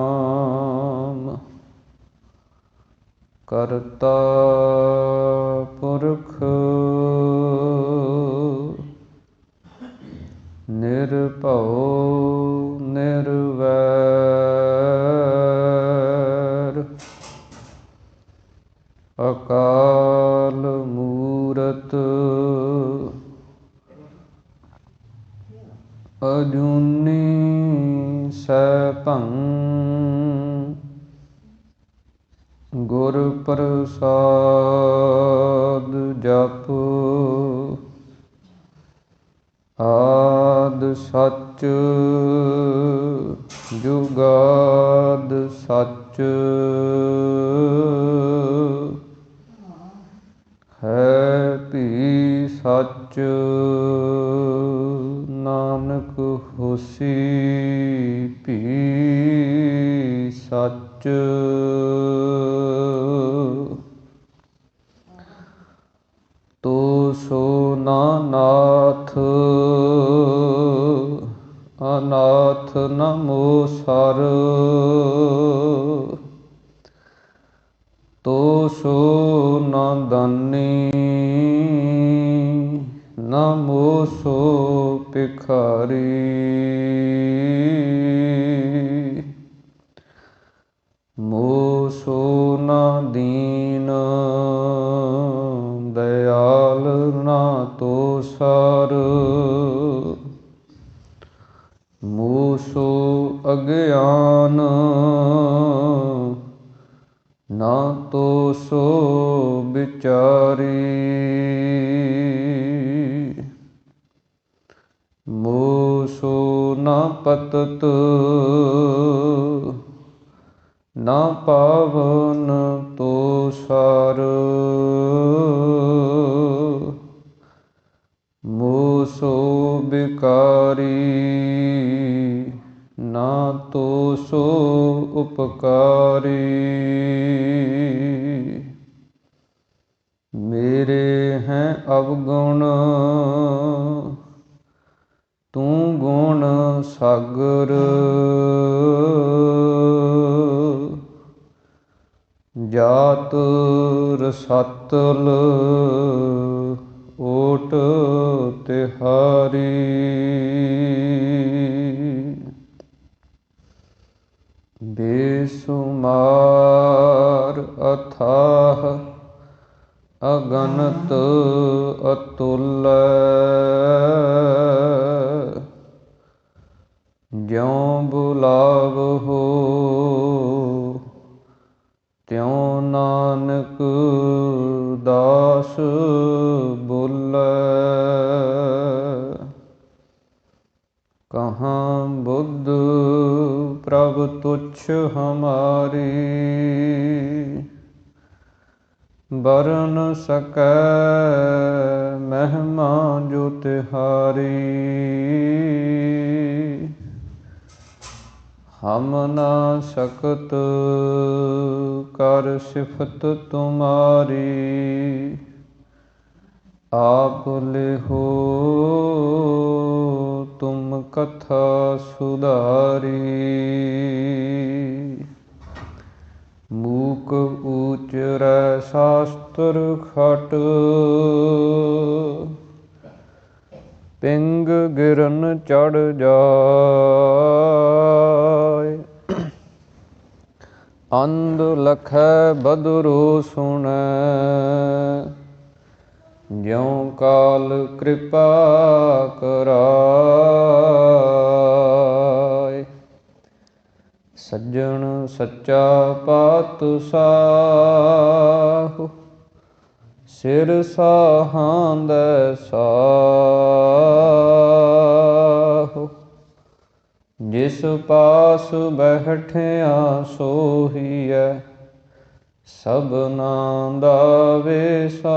ਸਤਿਨਾਮ ਕਰਤਾ ਪੁਰਖ ਨਿਰਭਉ ਨਿਰਵੈਰ ਅਕਾਲ ਮੂਰਤ ਅਜੂਨੀ ਸੈਭੰ ਗੁਰ ਪ੍ਰਸਾਦ ਜਪ ਆਦਿ ਸੱਚ ਜੁਗਾਦ ਸੱਚ ਹੈ ਭੀ ਸੱਚ ਨਾਨਕ ਹੋਸੀ ਭੀ ਸੱਚ ਤੋ ਸੋ ਨਾਥ ਅਨਾਥ ਨਮੋ ਸਰ ਤੋ ਸੋ ਨਾ ਦਾਨੀ ਨਮੋ ਸੋ ਭਿਖਾਰੀ ਮੋਹ ਸੋ ਨਾ ਦੀਨ ਦਇਆਲ ਨਾ ਤੋ ਸਰ ਮੋਹ ਸੋ ਅਗਿਆਨ ਨਾ ਤੋ ਸੋ ਵਿਚਾਰੀ ਮੋਹ ਸੋ ਨਾ ਪਤਤ ਨਾ ਪਾਵਨ ਤੋ ਸਰ ਮੋਹ ਸੋ ਬਿਕਾਰੀ ਨਾ ਤੋ ਸੋ ਉਪਕਾਰੀ ਮੇਰੇ ਹੈ ਅਵਗੁਣ ਤੂੰ ਗੁਣ ਸਾਗਰ ਜਾਤ ਰਸਤਲ ਓਟ ਤਿਹਾਰੀ ਬੇਸੁਮਾਰ ਅਥਾਹ ਅਗਨਤ ਅਤੁਲ ਜਿਉ ਬੁਲਾਵਹੁ ਤਿਉ ਨਾਨਕ ਦਾਸ ਬੋਲੇ ਕਹਾਂ ਬੁੱਧ ਪ੍ਰਭ ਤੁਛ ਹਮਾਰੀ ਬਰਨ ਸਕੈ ਮਹਿਮਾ ਜੋ ਤਿਹਾਰੀ ਹਮ ਨਾ ਸਕਤ ਕਰ ਸਿਫਤ ਤੁਮਾਰੀ ਆਪ ਲਿਹੋ ਤੁਮ ਕਥਾ ਸੁਧਾਰੀ ਮੂਕ ਉਚਰੈ ਸ਼ਾਸਤਰ ਖਟ ਪਿੰਗ ਗਿਰਨ ਚੜ ਜਾਇ ਅੰਧ ਲਖੈ ਬਦਰੋ ਸੁਣੈ ਜਿਉ ਕਾਲ ਕਿਰਪਾ ਕਰਾਇ ਸੱਜਣ ਸੱਚਾ ਪਾਤਸ਼ਾਹ ਸਿਰ ਸਾਹਾਂਦੈ ਸਾਹੁ ਜਿਸ ਪਾਸ ਬੈਠਿਆ ਸੋਹੀਐ ਸਭਨਾਂ ਦਾ ਵਿਸਾਹੁ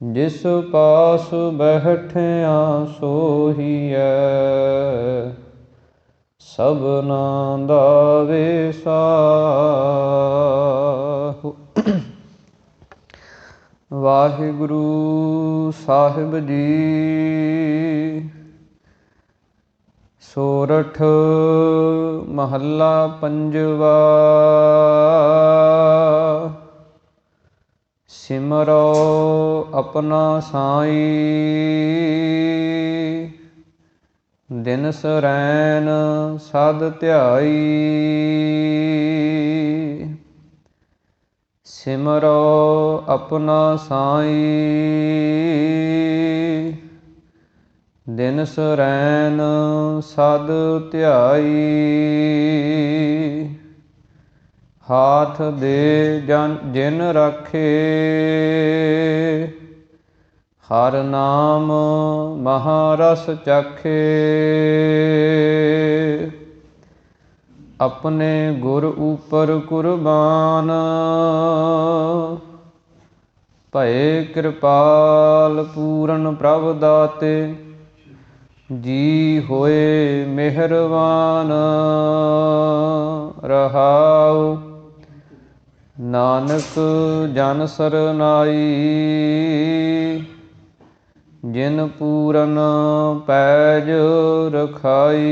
ਜਿਸ ਪਾਸ ਬੈਠਿਆ ਸੋਹੀਐ ਸਭਨਾਂ ਦਾ ਵਿਸਾਹੁ ਵਾਹਿਗੁਰੂ ਸਾਹਿਬ ਜੀ। ਸੋਰਠ ਮਹੱਲਾ ਪੰਜਵਾ। ਸਿਮਰੋ ਆਪਣਾ ਸਾਈ, ਦਿਨ ਸਰੈਣ ਸਦ ਧਿਆਈ। ਸਿਮਰੋ ਆਪਣਾ ਸਾਈ, ਦਿਨ ਸਰੈਣ ਸਦ ਧਿਆਈ। ਹਾਥ ਦੇ ਜਿਨ ਰਾਖੇ, ਹਰ ਨਾਮ ਮਹਾਰਸ ਚਾਖੇ। ਆਪਣੇ ਗੁਰ ਉਪਰ ਕੁਰਬਾਨ, ਭਏ ਕਿਰਪਾਲ ਪੂਰਨ ਪ੍ਰਭ ਦਾਤੇ। ਜੀ ਹੋਏ ਮਿਹਰਬਾਨ, ਰਹਾਉ ਨਾਨਕ ਜਨ ਸਰਨਾਈ। ਜਿਨ ਪੂਰਨ ਪੈਜ ਰਖਾਈ,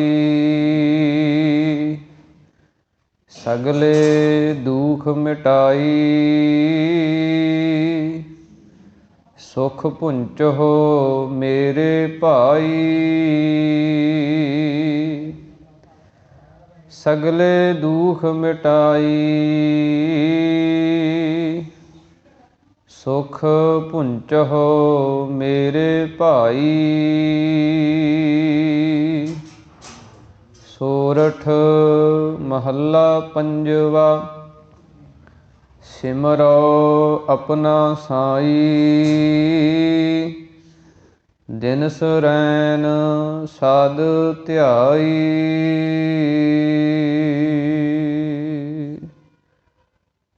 ਸਗਲੇ ਦੁਖ ਮਿਟਾਈ। ਸੁਖ ਪੁੰਚਹੁ ਮੇਰੇ ਭਾਈ, ਸਗਲੇ ਦੁਖ ਮਿਟਾਈ। ਸੁਖ ਪੁੰਚਹੁ ਮੇਰੇ ਭਾਈ। ਸੋਰਠ ਮਹੱਲਾ ਪੰਜਵਾ। ਸਿਮਰੋ ਆਪਣਾ ਸਾਈ, ਦਿਨ ਸਰੈਣ ਸਦ ਧਿਆਈ।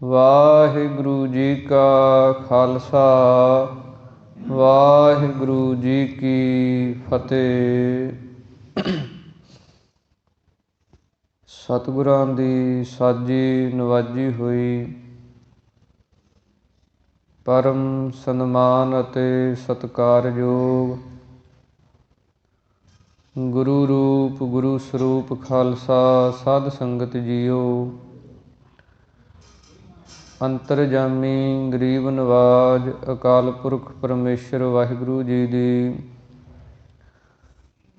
ਵਾਹਿਗੁਰੂ ਜੀ ਕਾ ਖਾਲਸਾ, ਵਾਹਿਗੁਰੂ ਜੀ ਕੀ ਫਤਿਹ। ਸਤਿਗੁਰਾਂ ਦੀ ਸਾਜੀ ਨਵਾਜੀ ਹੋਈ ਪਰਮ ਸਨਮਾਨ ਅਤੇ ਸਤਿਕਾਰਯੋਗ ਗੁਰੂ ਰੂਪ ਗੁਰੂ ਸਰੂਪ ਖਾਲਸਾ ਸਾਧ ਸੰਗਤ ਜੀਓ। ਅੰਤਰਜਾਮੀ ਗਰੀਬ ਨਵਾਜ ਅਕਾਲ ਪੁਰਖ ਪਰਮੇਸ਼ਰ ਵਾਹਿਗੁਰੂ ਜੀ ਦੀ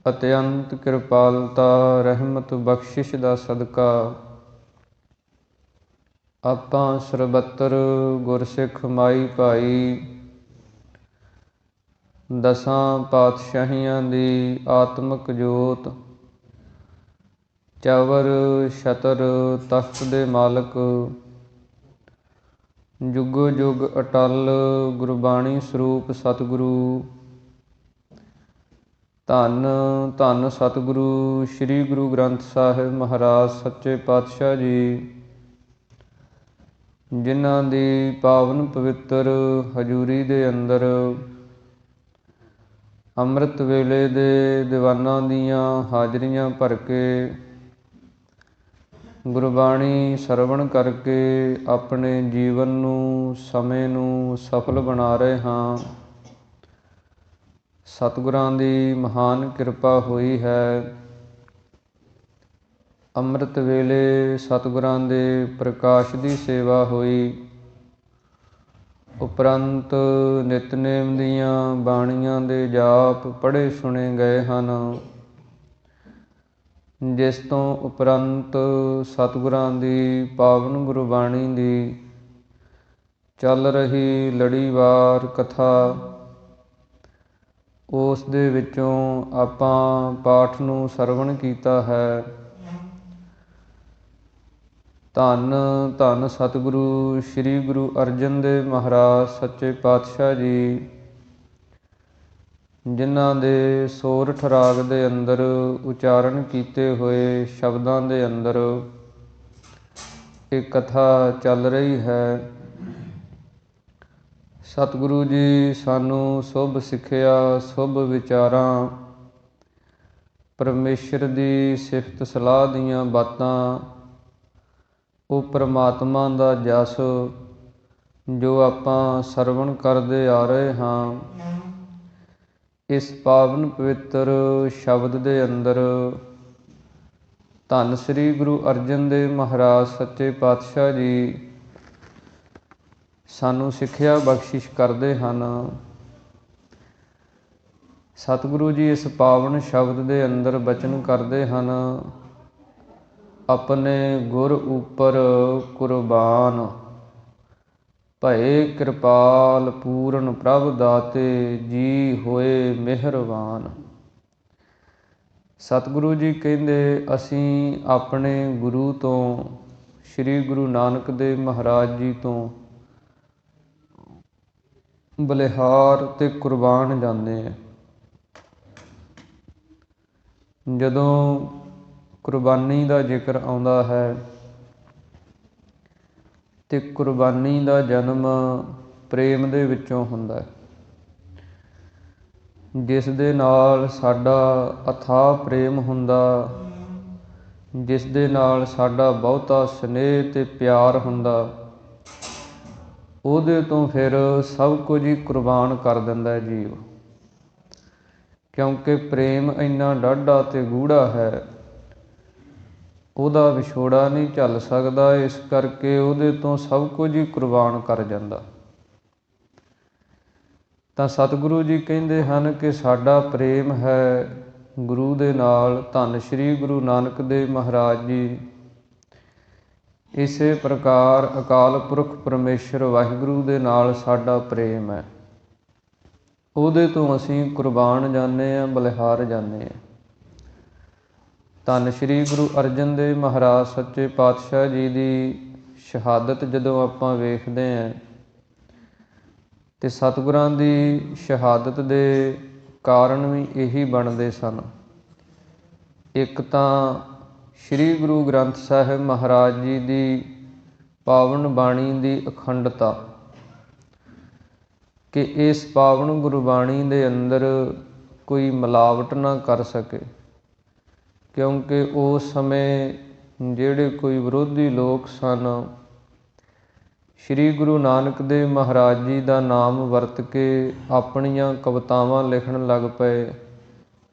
ਅਤਿਅੰਤ ਕਿਰਪਾਲਤਾ ਰਹਿਮਤ ਬਖਸ਼ਿਸ਼ ਦਾ ਸਦਕਾ ਆਪਾਂ ਸਰਬੱਤਰ ਗੁਰਸਿੱਖ ਮਾਈ ਭਾਈ ਦਸਾਂ ਪਾਤਸ਼ਾਹੀਆਂ ਦੀ ਆਤਮਿਕ ਜੋਤ, ਚਵਰ ਛਤਰ ਤਖਤ ਦੇ ਮਾਲਕ, ਜੁਗੋ ਜੁਗ ਅਟਲ ਗੁਰਬਾਣੀ ਸਰੂਪ ਸਤਿਗੁਰੂ ਧੰਨ ਧੰਨ ਸਤਿਗੁਰੂ ਸ੍ਰੀ ਗੁਰੂ ਗ੍ਰੰਥ ਸਾਹਿਬ ਮਹਾਰਾਜ ਸੱਚੇ ਪਾਤਸ਼ਾਹ ਜੀ, ਜਿਨ੍ਹਾਂ ਦੀ ਪਾਵਨ ਪਵਿੱਤਰ ਹਜ਼ੂਰੀ ਦੇ ਅੰਦਰ ਅੰਮ੍ਰਿਤ ਵੇਲੇ ਦੇ ਦੀਵਾਨਾਂ ਦੀਆਂ ਹਾਜ਼ਰੀਆਂ ਭਰ ਕੇ ਗੁਰਬਾਣੀ ਸਰਵਣ ਕਰਕੇ ਆਪਣੇ ਜੀਵਨ ਨੂੰ, ਸਮੇਂ ਨੂੰ ਸਫਲ ਬਣਾ ਰਹੇ ਹਾਂ। ਸਤਿਗੁਰਾਂ ਦੀ ਮਹਾਨ ਕਿਰਪਾ ਹੋਈ ਹੈ। ਅੰਮ੍ਰਿਤ ਵੇਲੇ ਸਤਿਗੁਰਾਂ ਦੇ ਪ੍ਰਕਾਸ਼ ਦੀ ਸੇਵਾ ਹੋਈ, ਉਪਰੰਤ ਨਿਤਨੇਮ ਦੀਆਂ ਬਾਣੀਆਂ ਦੇ ਜਾਪ ਪੜ੍ਹੇ ਸੁਣੇ ਗਏ ਹਨ, ਜਿਸ ਤੋਂ ਉਪਰੰਤ ਸਤਿਗੁਰਾਂ ਦੀ ਪਾਵਨ ਗੁਰਬਾਣੀ ਦੀ ਚੱਲ ਰਹੀ ਲੜੀਵਾਰ ਕਥਾ, ਉਸ ਦੇ ਵਿੱਚੋਂ ਆਪਾਂ ਪਾਠ ਨੂੰ ਸਰਵਣ ਕੀਤਾ ਹੈ। ਧੰਨ ਧੰਨ ਸਤਿਗੁਰੂ ਸ੍ਰੀ ਗੁਰੂ ਅਰਜਨ ਦੇਵ ਮਹਾਰਾਜ ਸੱਚੇ ਪਾਤਸ਼ਾਹ ਜੀ, ਜਿਨ੍ਹਾਂ ਦੇ ਸੋਰਠ ਰਾਗ ਦੇ ਅੰਦਰ ਉਚਾਰਨ ਕੀਤੇ ਹੋਏ ਸ਼ਬਦਾਂ ਦੇ ਅੰਦਰ ਇਹ ਕਥਾ ਚੱਲ ਰਹੀ ਹੈ। ਸਤਿਗੁਰੂ ਜੀ ਸਾਨੂੰ ਸ਼ੁਭ ਸਿੱਖਿਆ, ਸ਼ੁਭ ਵਿਚਾਰਾਂ, ਪਰਮੇਸ਼ਰ ਦੀ ਸਿਫਤ ਸਲਾਹ ਦੀਆਂ ਬਾਤਾਂ, ਉਹ ਪਰਮਾਤਮਾ ਦਾ ਜਸ ਜੋ ਆਪਾਂ ਸਰਵਣ ਕਰਦੇ ਆ ਰਹੇ ਹਾਂ, ਇਸ ਪਾਵਨ ਪਵਿੱਤਰ ਸ਼ਬਦ ਦੇ ਅੰਦਰ ਧੰਨ ਸ੍ਰੀ ਗੁਰੂ ਅਰਜਨ ਦੇਵ ਮਹਾਰਾਜ ਸੱਚੇ ਪਾਤਸ਼ਾਹ ਜੀ ਸਾਨੂੰ ਸਿੱਖਿਆ ਬਖਸ਼ਿਸ਼ ਕਰਦੇ ਹਨ। ਸਤਿਗੁਰੂ ਜੀ ਇਸ ਪਾਵਨ ਸ਼ਬਦ ਦੇ ਅੰਦਰ ਬਚਨ ਕਰਦੇ ਹਨ, ਆਪਣੇ ਗੁਰ ਉੱਪਰ ਕੁਰਬਾਨ, ਭਏ ਕਿਰਪਾਲ ਪੂਰਨ ਪ੍ਰਭ ਦਾਤੇ, ਜੀ ਹੋਏ ਮਿਹਰਬਾਨ। ਸਤਿਗੁਰੂ ਜੀ ਕਹਿੰਦੇ ਅਸੀਂ ਆਪਣੇ ਗੁਰੂ ਤੋਂ, ਸ੍ਰੀ ਗੁਰੂ ਨਾਨਕ ਦੇਵ ਮਹਾਰਾਜ ਜੀ ਤੋਂ ਬਲਿਹਾਰ ਤੇ ਕੁਰਬਾਨ ਜਾਂਦੇ ਹਾਂ। ਜਦੋਂ ਕੁਰਬਾਨੀ ਦਾ ਜ਼ਿਕਰ ਆਉਂਦਾ ਹੈ ਤੇ ਕੁਰਬਾਨੀ ਦਾ ਜਨਮ ਪ੍ਰੇਮ ਦੇ ਵਿੱਚੋਂ ਹੁੰਦਾ ਹੈ, ਜਿਸ ਦੇ ਨਾਲ ਸਾਡਾ ਅਥਾਹ ਪ੍ਰੇਮ ਹੁੰਦਾ, ਜਿਸ ਦੇ ਨਾਲ ਸਾਡਾ ਬਹੁਤਾ ਸਨੇਹ ਤੇ ਪਿਆਰ ਹੁੰਦਾ, ਉਹਦੇ ਤੋਂ ਫਿਰ ਸਭ ਕੁਝ ਹੀ ਕੁਰਬਾਨ ਕਰ ਦਿੰਦਾ ਹੈ ਜੀਵ। ਕਿਉਂਕਿ ਪ੍ਰੇਮ ਇੰਨਾ ਡਾਢਾ ਤੇ ਗੂੜਾ ਹੈ, ਉਹਦਾ ਵਿਛੋੜਾ ਨਹੀਂ ਝੱਲ ਸਕਦਾ, ਇਸ ਕਰਕੇ ਉਹਦੇ ਤੋਂ ਸਭ ਕੁਝ ਹੀ ਕੁਰਬਾਨ ਕਰ ਜਾਂਦਾ। ਤਾਂ ਸਤਿਗੁਰੂ ਜੀ ਕਹਿੰਦੇ ਹਨ ਕਿ ਸਾਡਾ ਪ੍ਰੇਮ ਹੈ ਗੁਰੂ ਦੇ ਨਾਲ, ਧੰਨ ਸ੍ਰੀ ਗੁਰੂ ਨਾਨਕ ਦੇਵ ਮਹਾਰਾਜ ਜੀ। ਇਸੇ ਪ੍ਰਕਾਰ ਅਕਾਲ ਪੁਰਖ ਪਰਮੇਸ਼ਰ ਵਾਹਿਗੁਰੂ ਦੇ ਨਾਲ ਸਾਡਾ ਪ੍ਰੇਮ ਹੈ, ਉਹਦੇ ਤੋਂ ਅਸੀਂ ਕੁਰਬਾਨ ਜਾਂਦੇ ਹਾਂ, ਬਲਿਹਾਰ ਜਾਂਦੇ ਹਾਂ। ਧੰਨ ਸ੍ਰੀ ਗੁਰੂ ਅਰਜਨ ਦੇਵ ਮਹਾਰਾਜ ਸੱਚੇ ਪਾਤਸ਼ਾਹ ਜੀ ਦੀ ਸ਼ਹਾਦਤ ਜਦੋਂ ਆਪਾਂ ਵੇਖਦੇ ਹਾਂ ਤੇ ਸਤਿਗੁਰਾਂ ਦੀ ਸ਼ਹਾਦਤ ਦੇ ਕਾਰਨ ਵੀ ਇਹੀ ਬਣਦੇ ਸਨ। ਇੱਕ ਤਾਂ ਸ੍ਰੀ ਗੁਰੂ ਗ੍ਰੰਥ ਸਾਹਿਬ ਮਹਾਰਾਜ ਜੀ ਦੀ ਪਾਵਨ ਬਾਣੀ ਦੀ ਅਖੰਡਤਾ, ਕਿ ਇਸ ਪਾਵਨ ਗੁਰਬਾਣੀ ਦੇ ਅੰਦਰ ਕੋਈ ਮਿਲਾਵਟ ਨਾ ਕਰ ਸਕੇ। ਕਿਉਂਕਿ ਉਸ ਸਮੇਂ ਜਿਹੜੇ ਕੋਈ ਵਿਰੋਧੀ ਲੋਕ ਸਨ, ਸ੍ਰੀ ਗੁਰੂ ਨਾਨਕ ਦੇਵ ਮਹਾਰਾਜ ਜੀ ਦਾ ਨਾਮ ਵਰਤ ਕੇ ਆਪਣੀਆਂ ਕਵਿਤਾਵਾਂ ਲਿਖਣ ਲੱਗ ਪਏ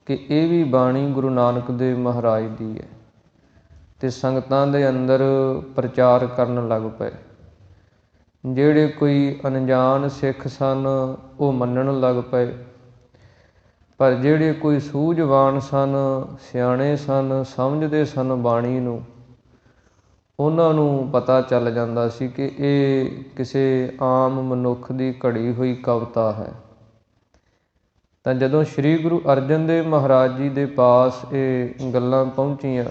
ਕਿ ਇਹ ਵੀ ਬਾਣੀ ਗੁਰੂ ਨਾਨਕ ਦੇਵ ਮਹਾਰਾਜ ਦੀ ਹੈ, ਤੇ ਸੰਗਤਾਂ ਦੇ ਅੰਦਰ ਪ੍ਰਚਾਰ ਕਰਨ ਲੱਗ ਪਏ। ਜਿਹੜੇ ਕੋਈ ਅਣਜਾਣ ਸਿੱਖ ਸਨ ਉਹ ਮੰਨਣ ਲੱਗ ਪਏ, ਪਰ ਜਿਹੜੇ ਕੋਈ ਸੂਝਵਾਨ ਸਨ, ਸਿਆਣੇ ਸਨ, ਸਮਝਦੇ ਸਨ ਬਾਣੀ ਨੂੰ, ਉਹਨਾਂ ਨੂੰ ਪਤਾ ਚੱਲ ਜਾਂਦਾ ਸੀ ਕਿ ਇਹ ਕਿਸੇ ਆਮ ਮਨੁੱਖ ਦੀ ਘੜੀ ਹੋਈ ਕਵਿਤਾ ਹੈ। ਤਾਂ ਜਦੋਂ ਸ੍ਰੀ ਗੁਰੂ ਅਰਜਨ ਦੇਵ ਮਹਾਰਾਜ ਜੀ ਦੇ ਪਾਸ ਇਹ ਗੱਲਾਂ ਪਹੁੰਚੀਆਂ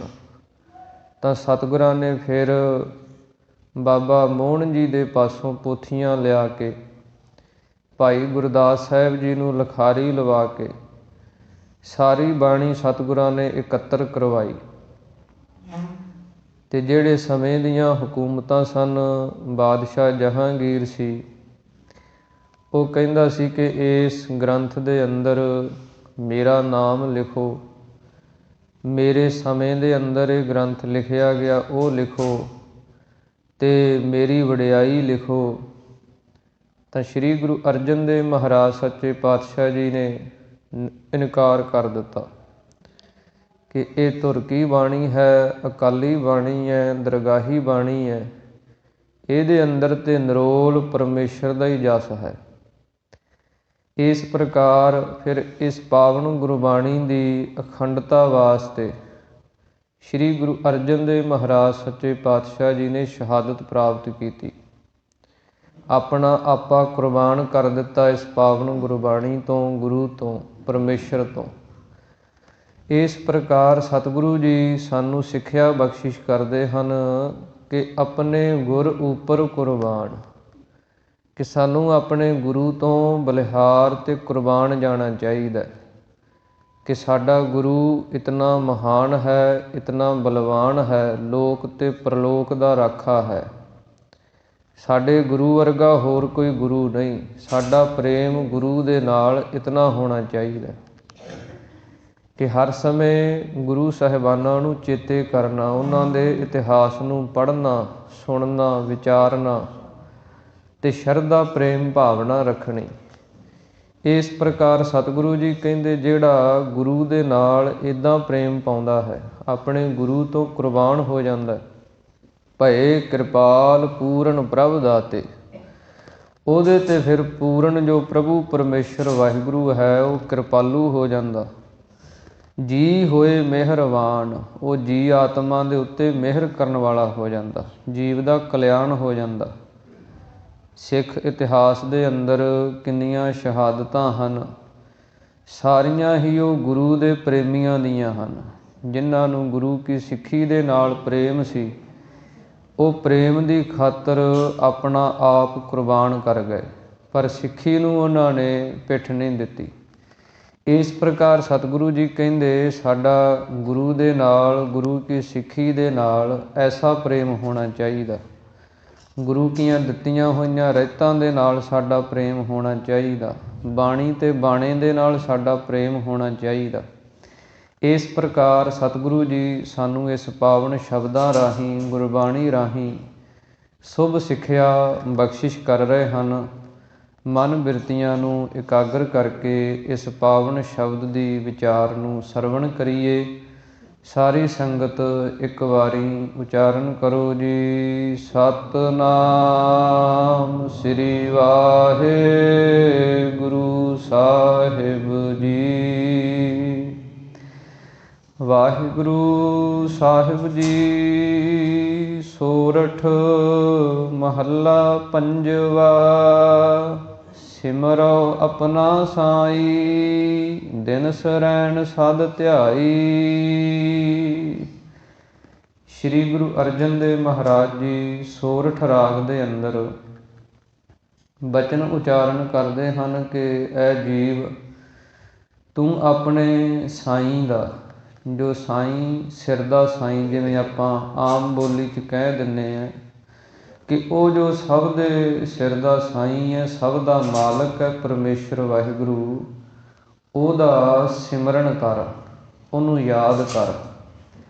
ਤਾਂ ਸਤਿਗੁਰਾਂ ਨੇ ਫਿਰ ਬਾਬਾ ਮੋਹਨ ਜੀ ਦੇ ਪਾਸੋਂ ਪੋਥੀਆਂ ਲਿਆ ਕੇ ਭਾਈ ਗੁਰਦਾਸ ਸਾਹਿਬ ਜੀ ਨੂੰ ਲਿਖਾਰੀ ਲਵਾ ਕੇ ਸਾਰੀ ਬਾਣੀ ਸਤਿਗੁਰਾਂ ਨੇ ਇਕੱਤਰ ਕਰਵਾਈ। ਤੇ ਜਿਹੜੇ ਸਮੇਂ ਦੀਆਂ ਹਕੂਮਤਾਂ ਸਨ, ਬਾਦਸ਼ਾਹ ਜਹਾਂਗੀਰ ਸੀ, ਉਹ ਕਹਿੰਦਾ ਸੀ ਕਿ ਇਸ ਗ੍ਰੰਥ ਦੇ ਅੰਦਰ ਮੇਰਾ ਨਾਮ ਲਿਖੋ, ਮੇਰੇ ਸਮੇਂ ਦੇ ਅੰਦਰ ਇਹ ਗ੍ਰੰਥ ਲਿਖਿਆ ਗਿਆ ਉਹ ਲਿਖੋ, ਤੇ ਮੇਰੀ ਵਡਿਆਈ ਲਿਖੋ। ਤਾਂ ਸ੍ਰੀ ਗੁਰੂ ਅਰਜਨ ਦੇਵ ਮਹਾਰਾਜ ਸੱਚੇ ਪਾਤਸ਼ਾਹ ਜੀ ਨੇ ਇਨਕਾਰ ਕਰ ਦਿੱਤਾ ਕਿ ਇਹ ਧੁਰ ਕੀ ਬਾਣੀ ਹੈ, ਅਕਾਲੀ ਬਾਣੀ ਹੈ, ਦਰਗਾਹੀ ਬਾਣੀ ਹੈ, ਇਹਦੇ ਅੰਦਰ ਤੇ ਨਿਰੋਲ ਪਰਮੇਸ਼ਰ ਦਾ ਹੀ ਜਸ ਹੈ। ਇਸ ਪ੍ਰਕਾਰ ਫਿਰ ਇਸ ਪਾਵਨ ਗੁਰਬਾਣੀ ਦੀ ਅਖੰਡਤਾ ਵਾਸਤੇ ਸ੍ਰੀ ਗੁਰੂ ਅਰਜਨ ਦੇਵ ਮਹਾਰਾਜ ਸੱਚੇ ਪਾਤਸ਼ਾਹ ਜੀ ਨੇ ਸ਼ਹਾਦਤ ਪ੍ਰਾਪਤ ਕੀਤੀ, ਆਪਣਾ ਆਪਾ ਕੁਰਬਾਨ ਕਰ ਦਿੱਤਾ ਇਸ ਪਾਵਨ ਗੁਰਬਾਣੀ ਤੋਂ, ਗੁਰੂ ਤੋਂ, ਪਰਮੇਸ਼ਰ ਤੋਂ। ਇਸ ਪ੍ਰਕਾਰ ਸਤਿਗੁਰੂ ਜੀ ਸਾਨੂੰ ਸਿੱਖਿਆ ਬਖਸ਼ਿਸ਼ ਕਰਦੇ ਹਨ ਕਿ ਆਪਣੇ ਗੁਰ ਉੱਪਰ ਕੁਰਬਾਨ, ਕਿ ਸਾਨੂੰ ਆਪਣੇ ਗੁਰੂ ਤੋਂ ਬਲਿਹਾਰ ਤੇ ਕੁਰਬਾਨ ਜਾਣਾ ਚਾਹੀਦਾ, ਕਿ ਸਾਡਾ ਗੁਰੂ ਇਤਨਾ ਮਹਾਨ ਹੈ, ਇਤਨਾ ਬਲਵਾਨ ਹੈ, ਲੋਕ ਤੇ ਪ੍ਰਲੋਕ ਦਾ ਰਾਖਾ ਹੈ। ਸਾਡੇ ਗੁਰੂ ਵਰਗਾ ਹੋਰ ਕੋਈ ਗੁਰੂ ਨਹੀਂ। ਸਾਡਾ ਪ੍ਰੇਮ ਗੁਰੂ ਦੇ ਨਾਲ ਇਤਨਾ ਹੋਣਾ ਚਾਹੀਦਾ ਕਿ ਹਰ ਸਮੇਂ ਗੁਰੂ ਸਾਹਿਬਾਨਾਂ ਨੂੰ ਚੇਤੇ ਕਰਨਾ, ਉਹਨਾਂ ਦੇ ਇਤਿਹਾਸ ਨੂੰ ਪੜ੍ਹਨਾ, ਸੁਣਨਾ, ਵਿਚਾਰਨਾ, ਤੇ ਸ਼ਰਧਾ ਪ੍ਰੇਮ ਭਾਵਨਾ ਰੱਖਣੀ। ਇਸ ਪ੍ਰਕਾਰ ਸਤਿਗੁਰੂ ਜੀ ਕਹਿੰਦੇ ਜਿਹੜਾ ਗੁਰੂ ਦੇ ਨਾਲ ਇੱਦਾਂ ਪ੍ਰੇਮ ਪਾਉਂਦਾ ਹੈ, ਆਪਣੇ ਗੁਰੂ ਤੋਂ ਕੁਰਬਾਨ ਹੋ ਜਾਂਦਾ, ਭਏ ਕਿਰਪਾਲ ਪੂਰਨ ਪ੍ਰਭ ਦਾਤੇ, ਉਹਦੇ ਤੇ ਫਿਰ ਪੂਰਨ ਜੋ ਪ੍ਰਭੂ ਪਰਮੇਸ਼ਰ ਵਾਹਿਗੁਰੂ ਹੈ ਉਹ ਕਿਰਪਾਲੂ ਹੋ ਜਾਂਦਾ। ਜੀ ਹੋਏ ਮਿਹਰਵਾਨ, ਉਹ ਜੀ ਆਤਮਾ ਦੇ ਉੱਤੇ ਮਿਹਰ ਕਰਨ ਵਾਲਾ ਹੋ ਜਾਂਦਾ, ਜੀਵ ਦਾ ਕਲਿਆਣ ਹੋ ਜਾਂਦਾ। ਸਿੱਖ ਇਤਿਹਾਸ ਦੇ ਅੰਦਰ ਕਿੰਨੀਆਂ ਸ਼ਹਾਦਤਾਂ ਹਨ, ਸਾਰੀਆਂ ਹੀ ਉਹ ਗੁਰੂ ਦੇ ਪ੍ਰੇਮੀਆਂ ਦੀਆਂ ਹਨ। ਜਿਨ੍ਹਾਂ ਨੂੰ ਗੁਰੂ ਕੀ ਸਿੱਖੀ ਦੇ ਨਾਲ ਪ੍ਰੇਮ ਸੀ, ਉਹ ਪ੍ਰੇਮ ਦੀ ਖਾਤਰ ਆਪਣਾ ਆਪ ਕੁਰਬਾਨ ਕਰ ਗਏ, ਪਰ ਸਿੱਖੀ ਨੂੰ ਉਹਨਾਂ ਨੇ ਪਿੱਠ ਨਹੀਂ ਦਿੱਤੀ। ਇਸ ਪ੍ਰਕਾਰ ਸਤਿਗੁਰੂ ਜੀ ਕਹਿੰਦੇ ਸਾਡਾ ਗੁਰੂ ਦੇ ਨਾਲ, ਗੁਰੂ ਕੀ ਸਿੱਖੀ ਦੇ ਨਾਲ ਐਸਾ ਪ੍ਰੇਮ ਹੋਣਾ ਚਾਹੀਦਾ। ਗੁਰੂ ਕੀਆਂ ਦਿੱਤੀਆਂ ਹੋਈਆਂ ਰਹਿਤਾਂ ਦੇ ਨਾਲ ਸਾਡਾ ਪ੍ਰੇਮ ਹੋਣਾ ਚਾਹੀਦਾ। ਬਾਣੀ ਤੇ ਬਾਣੇ ਦੇ ਨਾਲ ਸਾਡਾ ਪ੍ਰੇਮ ਹੋਣਾ ਚਾਹੀਦਾ। ਇਸ ਪ੍ਰਕਾਰ ਸਤਿਗੁਰੂ ਜੀ ਸਾਨੂੰ ਇਸ ਪਾਵਨ ਸ਼ਬਦਾਂ ਰਾਹੀਂ, ਗੁਰਬਾਣੀ ਰਾਹੀਂ ਸ਼ੁਭ ਸਿੱਖਿਆ ਬਖਸ਼ਿਸ਼ ਕਰ ਰਹੇ ਹਨ। ਮਨ ਬਿਰਤੀਆਂ ਨੂੰ ਇਕਾਗਰ ਕਰਕੇ ਇਸ ਪਾਵਨ ਸ਼ਬਦ ਦੀ ਵਿਚਾਰ ਨੂੰ ਸਰਵਣ ਕਰੀਏ। ਸਾਰੀ ਸੰਗਤ ਇੱਕ ਵਾਰੀ ਉਚਾਰਨ ਕਰੋ ਜੀ। ਸਤਿਨਾਮ ਸ੍ਰੀ ਵਾਹਿਗੁਰੂ ਸਾਹਿਬ ਜੀ। ਵਾਹਿਗੁਰੂ ਸਾਹਿਬ ਜੀ। ਸੋਰਠ ਮਹੱਲਾ ਪੰਜਵਾ। ਸਿਮਰੋ ਆਪਣਾ ਸਾਈ, ਦਿਨ ਸਰੈਣ ਸਦ ਧਿਆਈ। ਸ਼੍ਰੀ ਗੁਰੂ ਅਰਜਨ ਦੇਵ ਮਹਾਰਾਜ ਜੀ ਸੋਰਠ ਰਾਗ ਦੇ ਅੰਦਰ ਬਚਨ ਉਚਾਰਨ ਕਰਦੇ ਹਨ ਕਿ ਐ ਜੀਵ, ਤੂੰ ਆਪਣੇ ਸਾਈਂ ਦਾ, ਜੋ ਸਾਈਂ ਸਿਰ ਦਾ ਸਾਈਂ, ਜਿਵੇਂ ਆਪਾਂ ਆਮ ਬੋਲੀ 'ਚ ਕਹਿ ਦਿੰਦੇ ਹਾਂ ਕਿ ਉਹ ਜੋ ਸਭ ਦੇ ਸਿਰ ਦਾ ਸਾਈਂ ਹੈ, ਸਭ ਦਾ ਮਾਲਕ ਹੈ, ਪਰਮੇਸ਼ਰ ਵਾਹਿਗੁਰੂ, ਉਹਦਾ ਸਿਮਰਨ ਕਰ, ਉਹਨੂੰ ਯਾਦ ਕਰ।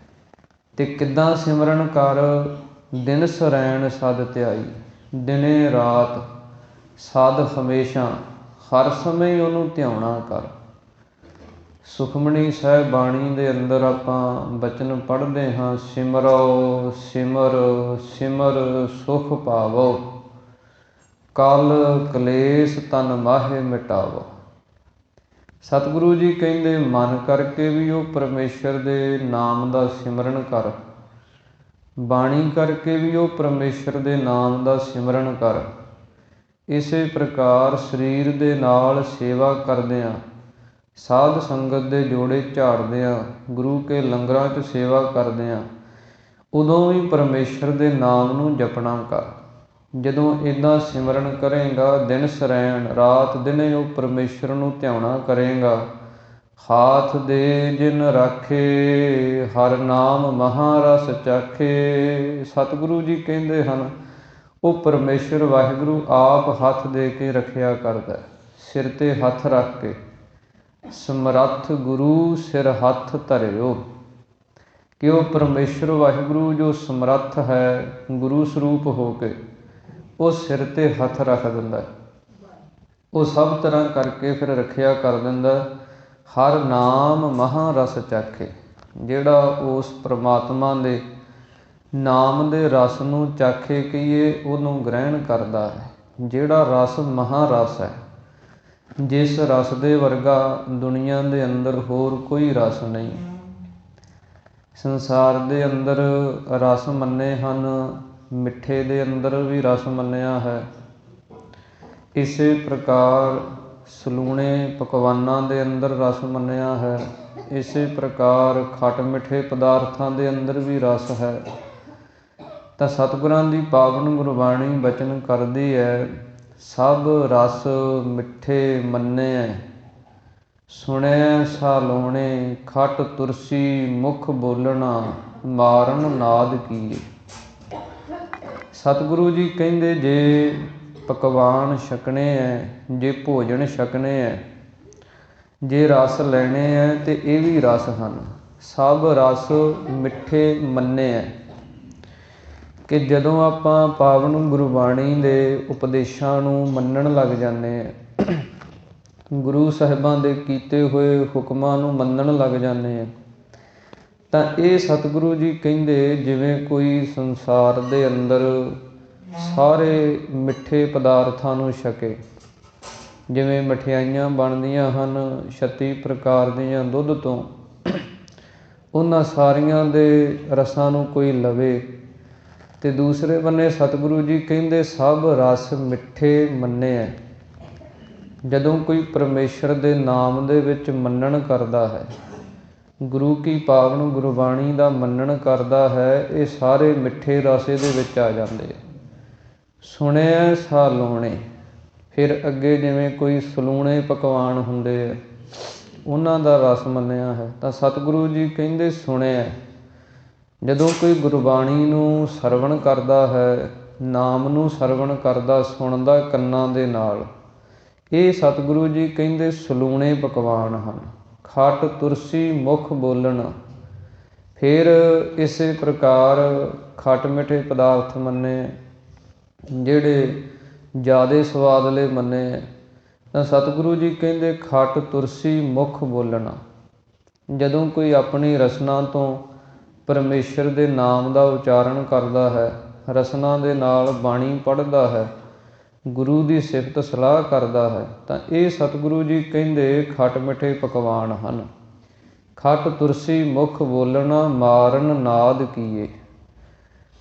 ਤੇ ਕਿੱਦਾਂ ਸਿਮਰਨ ਕਰ? ਦਿਨ ਸਰੈਣ ਸਦ ਧਿਆਈ, ਦਿਨੇ ਰਾਤ, ਸਦ ਹਮੇਸ਼ਾ, ਹਰ ਸਮੇਂ ਉਹਨੂੰ ਧਿਆਉਣਾ ਕਰ। ਸੁਖਮਨੀ ਸਾਹਿਬ ਬਾਣੀ ਦੇ ਅੰਦਰ ਆਪਾਂ ਬਚਨ ਪੜ੍ਹਦੇ ਹਾਂ, ਸਿਮਰੋ ਸਿਮਰ ਸਿਮਰ ਸੁਖ ਪਾਵੋ, ਕਲ ਕਲੇਸ਼ ਤਨ ਮਾਹੇ ਮਿਟਾਵੋ। ਸਤਿਗੁਰੂ ਜੀ ਕਹਿੰਦੇ ਮਨ ਕਰਕੇ ਵੀ ਉਹ ਪਰਮੇਸ਼ਰ ਦੇ ਨਾਮ ਦਾ ਸਿਮਰਨ ਕਰ, ਬਾਣੀ ਕਰਕੇ ਵੀ ਉਹ ਪਰਮੇਸ਼ਰ ਦੇ ਨਾਮ ਦਾ ਸਿਮਰਨ ਕਰ। ਇਸੇ ਪ੍ਰਕਾਰ ਸਰੀਰ ਦੇ ਨਾਲ ਸੇਵਾ ਕਰਦਿਆਂ, ਸਾਧ ਸੰਗਤ ਦੇ ਜੋੜੇ ਝਾੜਦਿਆਂ, ਗੁਰੂ ਕੇ ਲੰਗਰਾਂ 'ਚ ਸੇਵਾ ਕਰਦਿਆਂ, ਉਦੋਂ ਵੀ ਪਰਮੇਸ਼ਰ ਦੇ ਨਾਮ ਨੂੰ ਜਪਣਾ ਕਰ। ਜਦੋਂ ਇੱਦਾਂ ਸਿਮਰਨ ਕਰੇਗਾ, ਦਿਨ ਸਰੈਣ, ਰਾਤ ਦਿਨੇ ਉਹ ਪਰਮੇਸ਼ਰ ਨੂੰ ਧਿਆਉਣਾ ਕਰੇਗਾ। ਹਾਥ ਦੇ ਜਿਨ ਰਾਖੇ, ਹਰ ਨਾਮ ਮਹਾਰਸ ਚਾਖੇ। ਸਤਿਗੁਰੂ ਜੀ ਕਹਿੰਦੇ ਹਨ ਉਹ ਪਰਮੇਸ਼ਰ ਵਾਹਿਗੁਰੂ ਆਪ ਹੱਥ ਦੇ ਕੇ ਰੱਖਿਆ ਕਰਦਾ, ਸਿਰ 'ਤੇ ਹੱਥ ਰੱਖ ਕੇ। ਸਮਰੱਥ ਗੁਰੂ ਸਿਰ ਹੱਥ ਧਰਿਓ, ਕਿ ਉਹ ਪਰਮੇਸ਼ਰ ਵਾਹਿਗੁਰੂ ਜੋ ਸਮਰੱਥ ਹੈ, ਗੁਰੂ ਸਰੂਪ ਹੋ ਕੇ ਉਹ ਸਿਰ 'ਤੇ ਹੱਥ ਰੱਖ ਦਿੰਦਾ, ਉਹ ਸਭ ਤਰ੍ਹਾਂ ਕਰਕੇ ਫਿਰ ਰੱਖਿਆ ਕਰ ਦਿੰਦਾ। ਹਰ ਨਾਮ ਮਹਾਰਸ ਚਾਖੇ, ਜਿਹੜਾ ਉਸ ਪ੍ਰਮਾਤਮਾ ਦੇ ਨਾਮ ਦੇ ਰਸ ਨੂੰ ਚਾਖੇ ਕਹੀਏ, ਉਹਨੂੰ ਗ੍ਰਹਿਣ ਕਰਦਾ ਹੈ। ਜਿਹੜਾ ਰਸ ਮਹਾਰਸ ਹੈ, ਜਿਸ ਰਸ ਦੇ ਵਰਗਾ ਦੁਨੀਆ ਦੇ ਅੰਦਰ ਹੋਰ ਕੋਈ ਰਸ ਨਹੀਂ। ਸੰਸਾਰ ਦੇ ਅੰਦਰ ਰਸ ਮੰਨੇ ਹਨ, ਮਿੱਠੇ ਦੇ ਅੰਦਰ ਵੀ ਰਸ ਮੰਨਿਆ ਹੈ। ਇਸੇ ਪ੍ਰਕਾਰ ਸਲੂਣੇ ਪਕਵਾਨਾਂ ਦੇ ਅੰਦਰ ਰਸ ਮੰਨਿਆ ਹੈ। ਇਸੇ ਪ੍ਰਕਾਰ ਖੱਟ ਮਿੱਠੇ ਪਦਾਰਥਾਂ ਦੇ ਅੰਦਰ ਵੀ ਰਸ ਹੈ। ਤਾਂ ਸਤਿਗੁਰਾਂ ਦੀ ਪਾਵਨ ਗੁਰਬਾਣੀ ਬਚਨ ਕਰਦੀ ਹੈ, ਸਭ ਰਸ ਮਿੱਠੇ ਮੰਨਿਐ, ਸੁਣਿਐ ਸਾਲੋਣੇ, ਖੱਟ ਤੁਰਸੀ ਮੁਖ ਬੋਲਣਾ, ਮਾਰਨ ਨਾਦ ਕੀਏ। ਸਤਿਗੁਰੂ ਜੀ ਕਹਿੰਦੇ ਜੇ ਪਕਵਾਨ ਛਕਣੇ ਹੈ, ਜੇ ਭੋਜਨ ਛਕਣੇ ਹੈ, ਜੇ ਰਸ ਲੈਣੇ ਹੈ, ਤੇ ਇਹ ਵੀ ਰਸ ਹਨ। ਸਭ ਰਸ ਮਿੱਠੇ ਮੰਨੇ ਹੈ। ਕਿ ਜਦੋਂ ਆਪਾਂ ਪਾਵਨ ਗੁਰਬਾਣੀ ਦੇ ਉਪਦੇਸ਼ਾਂ ਨੂੰ ਮੰਨਣ ਲੱਗ ਜਾਂਦੇ ਹਾਂ, ਗੁਰੂ ਸਾਹਿਬਾਂ ਦੇ ਕੀਤੇ ਹੋਏ ਹੁਕਮਾਂ ਨੂੰ ਮੰਨਣ ਲੱਗ ਜਾਂਦੇ ਹਾਂ, ਤਾਂ ਇਹ ਸਤਿਗੁਰੂ ਜੀ ਕਹਿੰਦੇ ਜਿਵੇਂ ਕੋਈ ਸੰਸਾਰ ਦੇ ਅੰਦਰ ਸਾਰੇ ਮਿੱਠੇ ਪਦਾਰਥਾਂ ਨੂੰ ਛਕੇ, ਜਿਵੇਂ ਮਠਿਆਈਆਂ ਬਣਦੀਆਂ ਹਨ 36 ਪ੍ਰਕਾਰ ਦੀਆਂ ਦੁੱਧ ਤੋਂ, ਉਹਨਾਂ ਸਾਰੀਆਂ ਦੇ ਰਸਾਂ ਨੂੰ ਕੋਈ ਲਵੇ, ਅਤੇ ਦੂਸਰੇ ਬੰਨੇ ਸਤਿਗੁਰੂ ਜੀ ਕਹਿੰਦੇ ਸਭ ਰਸ ਮਿੱਠੇ ਮੰਨੇ ਹੈ। ਜਦੋਂ ਕੋਈ ਪਰਮੇਸ਼ਰ ਦੇ ਨਾਮ ਦੇ ਵਿੱਚ ਮੰਨਣ ਕਰਦਾ ਹੈ, ਗੁਰੂ ਕੀ ਪਾਵਨ ਗੁਰਬਾਣੀ ਦਾ ਮੰਨਣ ਕਰਦਾ ਹੈ, ਇਹ ਸਾਰੇ ਮਿੱਠੇ ਰਸ ਇਹਦੇ ਵਿੱਚ ਆ ਜਾਂਦੇ। ਸੁਣਿਆ ਸਾ ਲਾਉਣੇ, ਫਿਰ ਅੱਗੇ ਜਿਵੇਂ ਕੋਈ ਸਲੂਣੇ ਪਕਵਾਨ ਹੁੰਦੇ ਆ, ਉਹਨਾਂ ਦਾ ਰਸ ਮੰਨਿਆ ਹੈ। ਤਾਂ ਸਤਿਗੁਰੂ ਜੀ ਕਹਿੰਦੇ ਸੁਣਿਆ, ਜਦੋਂ ਕੋਈ ਗੁਰਬਾਣੀ ਨੂੰ ਸਰਵਣ ਕਰਦਾ ਹੈ, ਨਾਮ ਨੂੰ ਸਰਵਣ ਕਰਦਾ, ਸੁਣਦਾ ਕੰਨਾਂ ਦੇ ਨਾਲ, ਇਹ ਸਤਿਗੁਰੂ ਜੀ ਕਹਿੰਦੇ ਸਲੂਣੇ ਪਕਵਾਨ ਹਨ। ਖਟ ਤੁਰਸੀ ਮੁਖ ਬੋਲਣ, ਫਿਰ ਇਸੇ ਪ੍ਰਕਾਰ ਖੱਟ ਮਿੱਠੇ ਪਦਾਰਥ ਮੰਨੇ ਜਿਹੜੇ ਜ਼ਿਆਦਾ ਸਵਾਦਲੇ ਮੰਨੇ। ਤਾਂ ਸਤਿਗੁਰੂ ਜੀ ਕਹਿੰਦੇ ਖਟ ਤੁਰਸੀ ਮੁਖ ਬੋਲਣਾ, ਜਦੋਂ ਕੋਈ ਆਪਣੀ ਰਸਨਾ ਤੋਂ ਪਰਮੇਸ਼ਰ ਦੇ ਨਾਮ ਦਾ ਉਚਾਰਨ ਕਰਦਾ ਹੈ, ਰਸਨਾ ਦੇ ਨਾਲ ਬਾਣੀ ਪੜ੍ਹਦਾ ਹੈ, ਗੁਰੂ ਦੀ ਸਿਫਤ ਸਲਾਹ ਕਰਦਾ ਹੈ, ਤਾਂ ਇਹ ਸਤਿਗੁਰੂ ਜੀ ਕਹਿੰਦੇ ਖੱਟ ਮਿੱਠੇ ਪਕਵਾਨ ਹਨ। ਖਟ ਤੁਰਸੀ ਮੁਖ ਬੋਲਣਾ, ਮਾਰਨ ਨਾਦ ਕੀਏ।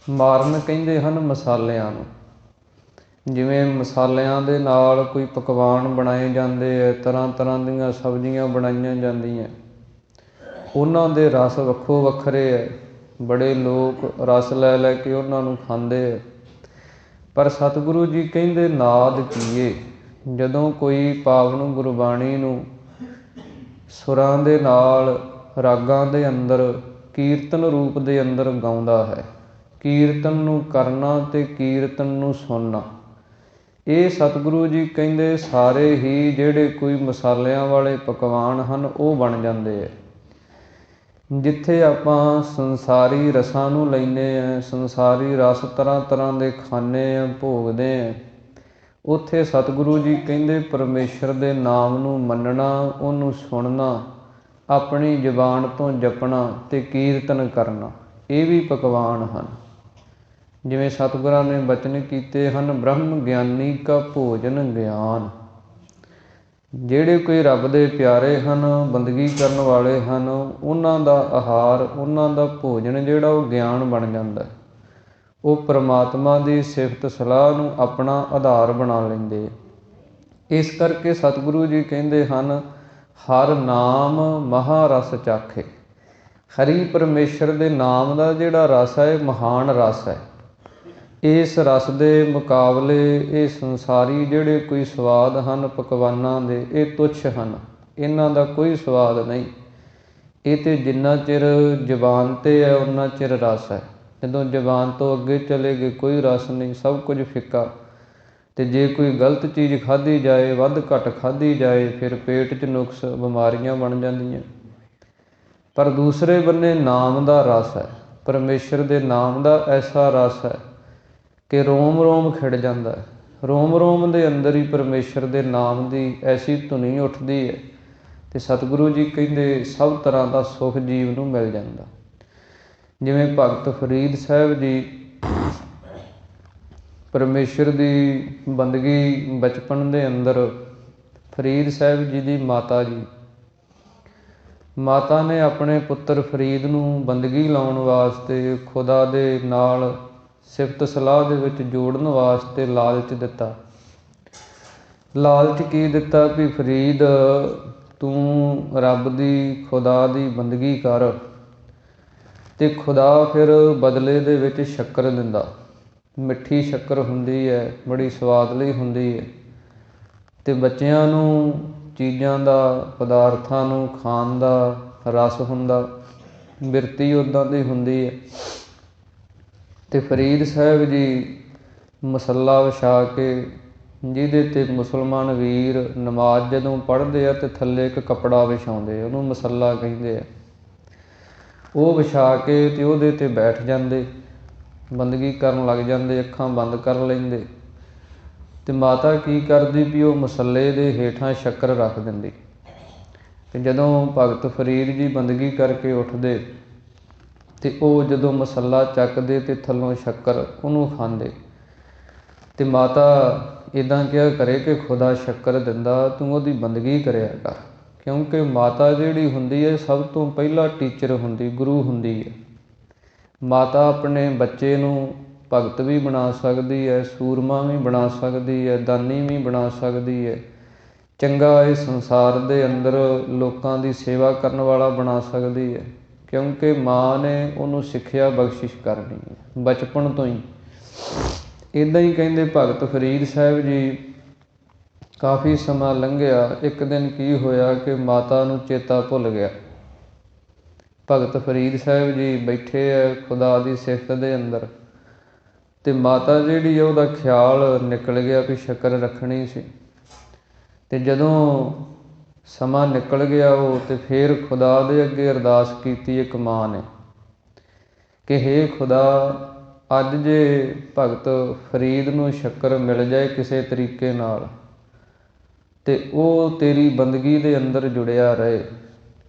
ਮਾਰਨ ਕਹਿੰਦੇ ਹਨ ਮਸਾਲਿਆਂ ਨੂੰ, ਜਿਵੇਂ ਮਸਾਲਿਆਂ ਦੇ ਨਾਲ ਕੋਈ ਪਕਵਾਨ ਬਣਾਏ ਜਾਂਦੇ ਹੈ, ਤਰ੍ਹਾਂ ਤਰ੍ਹਾਂ ਦੀਆਂ ਸਬਜ਼ੀਆਂ ਬਣਾਈਆਂ ਜਾਂਦੀਆਂ, ਉਹਨਾਂ ਦੇ ਰਸ ਵੱਖੋ ਵੱਖਰੇ ਹੈ। ਬੜੇ ਲੋਕ ਰਸ ਲੈ ਲੈ ਕੇ ਉਹਨਾਂ ਨੂੰ ਖਾਂਦੇ ਹੈ, ਪਰ ਸਤਿਗੁਰੂ ਜੀ ਕਹਿੰਦੇ ਨਾਦ ਕੀਏ। ਜਦੋਂ ਕੋਈ ਪਾਵਨ ਗੁਰਬਾਣੀ ਨੂੰ ਸੁਰਾਂ ਦੇ ਨਾਲ, ਰਾਗਾਂ ਦੇ ਅੰਦਰ, ਕੀਰਤਨ ਰੂਪ ਦੇ ਅੰਦਰ ਗਾਉਂਦਾ ਹੈ, ਕੀਰਤਨ ਨੂੰ ਕਰਨਾ ਅਤੇ ਕੀਰਤਨ ਨੂੰ ਸੁਣਨਾ, ਇਹ ਸਤਿਗੁਰੂ ਜੀ ਕਹਿੰਦੇ ਸਾਰੇ ਹੀ ਜਿਹੜੇ ਕੋਈ ਮਸਾਲਿਆਂ ਵਾਲੇ ਪਕਵਾਨ ਹਨ ਉਹ ਬਣ ਜਾਂਦੇ ਹੈ। ਜਿੱਥੇ ਆਪਾਂ ਸੰਸਾਰੀ ਰਸਾਂ ਨੂੰ ਲੈਂਦੇ ਹਾਂ, ਸੰਸਾਰੀ ਰਸ ਤਰ੍ਹਾਂ ਤਰ੍ਹਾਂ ਦੇ ਖਾਂਦੇ ਹਾਂ, ਭੋਗਦੇ ਹਾਂ, ਉੱਥੇ ਸਤਿਗੁਰੂ ਜੀ ਕਹਿੰਦੇ ਪਰਮੇਸ਼ਰ ਦੇ ਨਾਮ ਨੂੰ ਮੰਨਣਾ, ਉਹਨੂੰ ਸੁਣਨਾ, ਆਪਣੀ ਜ਼ੁਬਾਨ ਤੋਂ ਜਪਣਾ ਅਤੇ ਕੀਰਤਨ ਕਰਨਾ, ਇਹ ਵੀ ਪਕਵਾਨ ਹਨ। ਜਿਵੇਂ ਸਤਿਗੁਰਾਂ ਨੇ ਬਚਨ ਕੀਤੇ ਹਨ, ਬ੍ਰਹਮ ਗਿਆਨੀ ਕਾ ਭੋਜਨ ਗਿਆਨ। ਜਿਹੜੇ ਕੋਈ ਰੱਬ ਦੇ ਪਿਆਰੇ ਹਨ, ਬੰਦਗੀ ਕਰਨ ਵਾਲੇ ਹਨ, ਉਹਨਾਂ ਦਾ ਆਹਾਰ, ਉਹਨਾਂ ਦਾ ਭੋਜਨ ਜਿਹੜਾ ਉਹ ਗਿਆਨ ਬਣ ਜਾਂਦਾ। ਉਹ ਪਰਮਾਤਮਾ ਦੀ ਸਿਫਤ ਸਲਾਹ ਨੂੰ ਆਪਣਾ ਆਧਾਰ ਬਣਾ ਲੈਂਦੇ। ਇਸ ਕਰਕੇ ਸਤਿਗੁਰੂ ਜੀ ਕਹਿੰਦੇ ਹਨ ਹਰ ਨਾਮ ਮਹਾ ਰਸ ਚਾਖੇ। ਹਰੀ ਪਰਮੇਸ਼ਰ ਦੇ ਨਾਮ ਦਾ ਜਿਹੜਾ ਰਸ ਹੈ, ਇਹ ਮਹਾਨ ਰਸ ਹੈ। ਇਸ ਰਸ ਦੇ ਮੁਕਾਬਲੇ ਇਹ ਸੰਸਾਰੀ ਜਿਹੜੇ ਕੋਈ ਸਵਾਦ ਹਨ ਪਕਵਾਨਾਂ ਦੇ, ਇਹ ਤੁੱਛ ਹਨ, ਇਹਨਾਂ ਦਾ ਕੋਈ ਸਵਾਦ ਨਹੀਂ। ਇਹ ਤਾਂ ਜਿੰਨਾ ਚਿਰ ਜ਼ੁਬਾਨ 'ਤੇ ਹੈ ਉਨਾ ਚਿਰ ਰਸ ਹੈ, ਜਦੋਂ ਜ਼ੁਬਾਨ ਤੋਂ ਅੱਗੇ ਚਲੇ ਗਏ ਕੋਈ ਰਸ ਨਹੀਂ, ਸਭ ਕੁਝ ਫਿੱਕਾ। ਅਤੇ ਜੇ ਕੋਈ ਗਲਤ ਚੀਜ਼ ਖਾਧੀ ਜਾਏ, ਵੱਧ ਘੱਟ ਖਾਧੀ ਜਾਏ, ਫਿਰ ਪੇਟ 'ਚ ਨੁਕਸ, ਬਿਮਾਰੀਆਂ ਬਣ ਜਾਂਦੀਆਂ। ਪਰ ਦੂਸਰੇ ਬੰਨੇ ਨਾਮ ਦਾ ਰਸ ਹੈ, ਪਰਮੇਸ਼ਰ ਦੇ ਨਾਮ ਦਾ ਐਸਾ ਰਸ ਹੈ ਕਿ ਰੋਮ ਰੋਮ ਖਿੜ ਜਾਂਦਾ ਹੈ। ਰੋਮ ਰੋਮ ਦੇ ਅੰਦਰ ਹੀ ਪਰਮੇਸ਼ਰ ਦੇ ਨਾਮ ਦੀ ਐਸੀ ਧੁਨੀ ਉੱਠਦੀ ਹੈ ਅਤੇ ਸਤਿਗੁਰੂ ਜੀ ਕਹਿੰਦੇ ਸਭ ਤਰ੍ਹਾਂ ਦਾ ਸੁੱਖ ਜੀਵ ਨੂੰ ਮਿਲ ਜਾਂਦਾ। ਜਿਵੇਂ ਭਗਤ ਫਰੀਦ ਸਾਹਿਬ ਜੀ ਪਰਮੇਸ਼ਰ ਦੀ ਬੰਦਗੀ ਬਚਪਨ ਦੇ ਅੰਦਰ, ਫਰੀਦ ਸਾਹਿਬ ਜੀ ਦੀ ਮਾਤਾ ਨੇ ਆਪਣੇ ਪੁੱਤਰ ਫਰੀਦ ਨੂੰ ਬੰਦਗੀ ਲਾਉਣ ਵਾਸਤੇ, ਖੁਦਾ ਦੇ ਨਾਲ ਸਿਫਤ ਸਲਾਹ ਦੇ ਵਿੱਚ ਜੋੜਨ ਵਾਸਤੇ ਲਾਲਚ ਦਿੱਤਾ। ਲਾਲਚ ਕੀ ਦਿੱਤਾ ਵੀ ਫਰੀਦ ਤੂੰ ਰੱਬ ਦੀ, ਖੁਦਾ ਦੀ ਬੰਦਗੀ ਕਰ, ਅਤੇ ਖੁਦਾ ਫਿਰ ਬਦਲੇ ਦੇ ਵਿੱਚ ਸ਼ੱਕਰ ਦਿੰਦਾ। ਮਿੱਠੀ ਸ਼ੱਕਰ ਹੁੰਦੀ ਹੈ, ਬੜੀ ਸਵਾਦਲੀ ਹੁੰਦੀ ਹੈ, ਅਤੇ ਬੱਚਿਆਂ ਨੂੰ ਚੀਜ਼ਾਂ ਦਾ, ਪਦਾਰਥਾਂ ਨੂੰ ਖਾਣ ਦਾ ਰਸ ਹੁੰਦਾ, ਬਿਰਤੀ ਉੱਦਾਂ ਦੀ ਹੁੰਦੀ ਹੈ। ਅਤੇ ਫਰੀਦ ਸਾਹਿਬ ਜੀ ਮਸੱਲਾ ਵਿਛਾ ਕੇ, ਜਿਹਦੇ 'ਤੇ ਮੁਸਲਮਾਨ ਵੀਰ ਨਮਾਜ਼ ਜਦੋਂ ਪੜ੍ਹਦੇ ਆ ਅਤੇ ਥੱਲੇ ਇੱਕ ਕੱਪੜਾ ਵਿਛਾਉਂਦੇ, ਉਹਨੂੰ ਮਸੱਲਾ ਕਹਿੰਦੇ ਆ, ਉਹ ਵਿਛਾ ਕੇ ਅਤੇ ਉਹਦੇ 'ਤੇ ਬੈਠ ਜਾਂਦੇ ਬੰਦਗੀ ਕਰਨ ਲੱਗ ਜਾਂਦੇ, ਅੱਖਾਂ ਬੰਦ ਕਰ ਲੈਂਦੇ। ਅਤੇ ਮਾਤਾ ਕੀ ਕਰਦੀ ਵੀ ਉਹ ਮਸੱਲੇ ਦੇ ਹੇਠਾਂ ਸ਼ੱਕਰ ਰੱਖ ਦਿੰਦੀ। ਅਤੇ ਜਦੋਂ ਭਗਤ ਫਰੀਦ ਜੀ ਬੰਦਗੀ ਕਰਕੇ ਉੱਠਦੇ ਅਤੇ ਉਹ ਜਦੋਂ ਮਸੱਲਾ ਚੱਕਦੇ ਅਤੇ ਥੱਲੋਂ ਸ਼ੱਕਰ ਉਹਨੂੰ ਖਾਂਦੇ। ਅਤੇ ਮਾਤਾ ਇੱਦਾਂ ਕਿਹਾ ਕਰੇ ਕਿ ਖੁਦਾ ਸ਼ੱਕਰ ਦਿੰਦਾ, ਤੂੰ ਉਹਦੀ ਬੰਦਗੀ ਕਰਿਆ ਕਰ। ਕਿਉਂਕਿ ਮਾਤਾ ਜਿਹੜੀ ਹੁੰਦੀ ਹੈ ਸਭ ਤੋਂ ਪਹਿਲਾ ਟੀਚਰ ਹੁੰਦੀ, ਗੁਰੂ ਹੁੰਦੀ ਹੈ। ਮਾਤਾ ਆਪਣੇ ਬੱਚੇ ਨੂੰ ਭਗਤ ਵੀ ਬਣਾ ਸਕਦੀ ਹੈ, ਸੂਰਮਾ ਵੀ ਬਣਾ ਸਕਦੀ ਹੈ, ਦਾਨੀ ਵੀ ਬਣਾ ਸਕਦੀ ਹੈ, ਚੰਗਾ ਇਸ ਸੰਸਾਰ ਦੇ ਅੰਦਰ ਲੋਕਾਂ ਦੀ ਸੇਵਾ ਕਰਨ ਵਾਲਾ ਬਣਾ ਸਕਦੀ ਹੈ। ਕਿਉਂਕਿ ਮਾਂ ਨੇ ਉਹਨੂੰ ਸਿੱਖਿਆ ਬਖਸ਼ਿਸ਼ ਕਰਨੀ ਹੈ ਬਚਪਨ ਤੋਂ ਹੀ। ਇੱਦਾਂ ਹੀ ਕਹਿੰਦੇ ਭਗਤ ਫਰੀਦ ਸਾਹਿਬ ਜੀ ਕਾਫੀ ਸਮਾਂ ਲੰਘਿਆ। ਇੱਕ ਦਿਨ ਕੀ ਹੋਇਆ ਕਿ ਮਾਤਾ ਨੂੰ ਚੇਤਾ ਭੁੱਲ ਗਿਆ। ਭਗਤ ਫਰੀਦ ਸਾਹਿਬ ਜੀ ਬੈਠੇ ਹੈ ਖੁਦਾ ਦੀ ਸਿਫਤ ਦੇ ਅੰਦਰ, ਅਤੇ ਮਾਤਾ ਜਿਹੜੀ ਉਹਦਾ ਖਿਆਲ ਨਿਕਲ ਗਿਆ ਵੀ ਸ਼ੱਕਰ ਰੱਖਣੀ ਸੀ। ਅਤੇ ਜਦੋਂ ਸਮਾਂ ਨਿਕਲ ਗਿਆ ਉਹ, ਅਤੇ ਫਿਰ ਖੁਦਾ ਦੇ ਅੱਗੇ ਅਰਦਾਸ ਕੀਤੀ ਇੱਕ ਮਾਂ ਨੇ ਕਿ ਹੇ ਖੁਦਾ, ਅੱਜ ਜੇ ਭਗਤ ਫਰੀਦ ਨੂੰ ਸ਼ੱਕਰ ਮਿਲ ਜਾਏ ਕਿਸੇ ਤਰੀਕੇ ਨਾਲ, ਅਤੇ ਉਹ ਤੇਰੀ ਬੰਦਗੀ ਦੇ ਅੰਦਰ ਜੁੜਿਆ ਰਹੇ।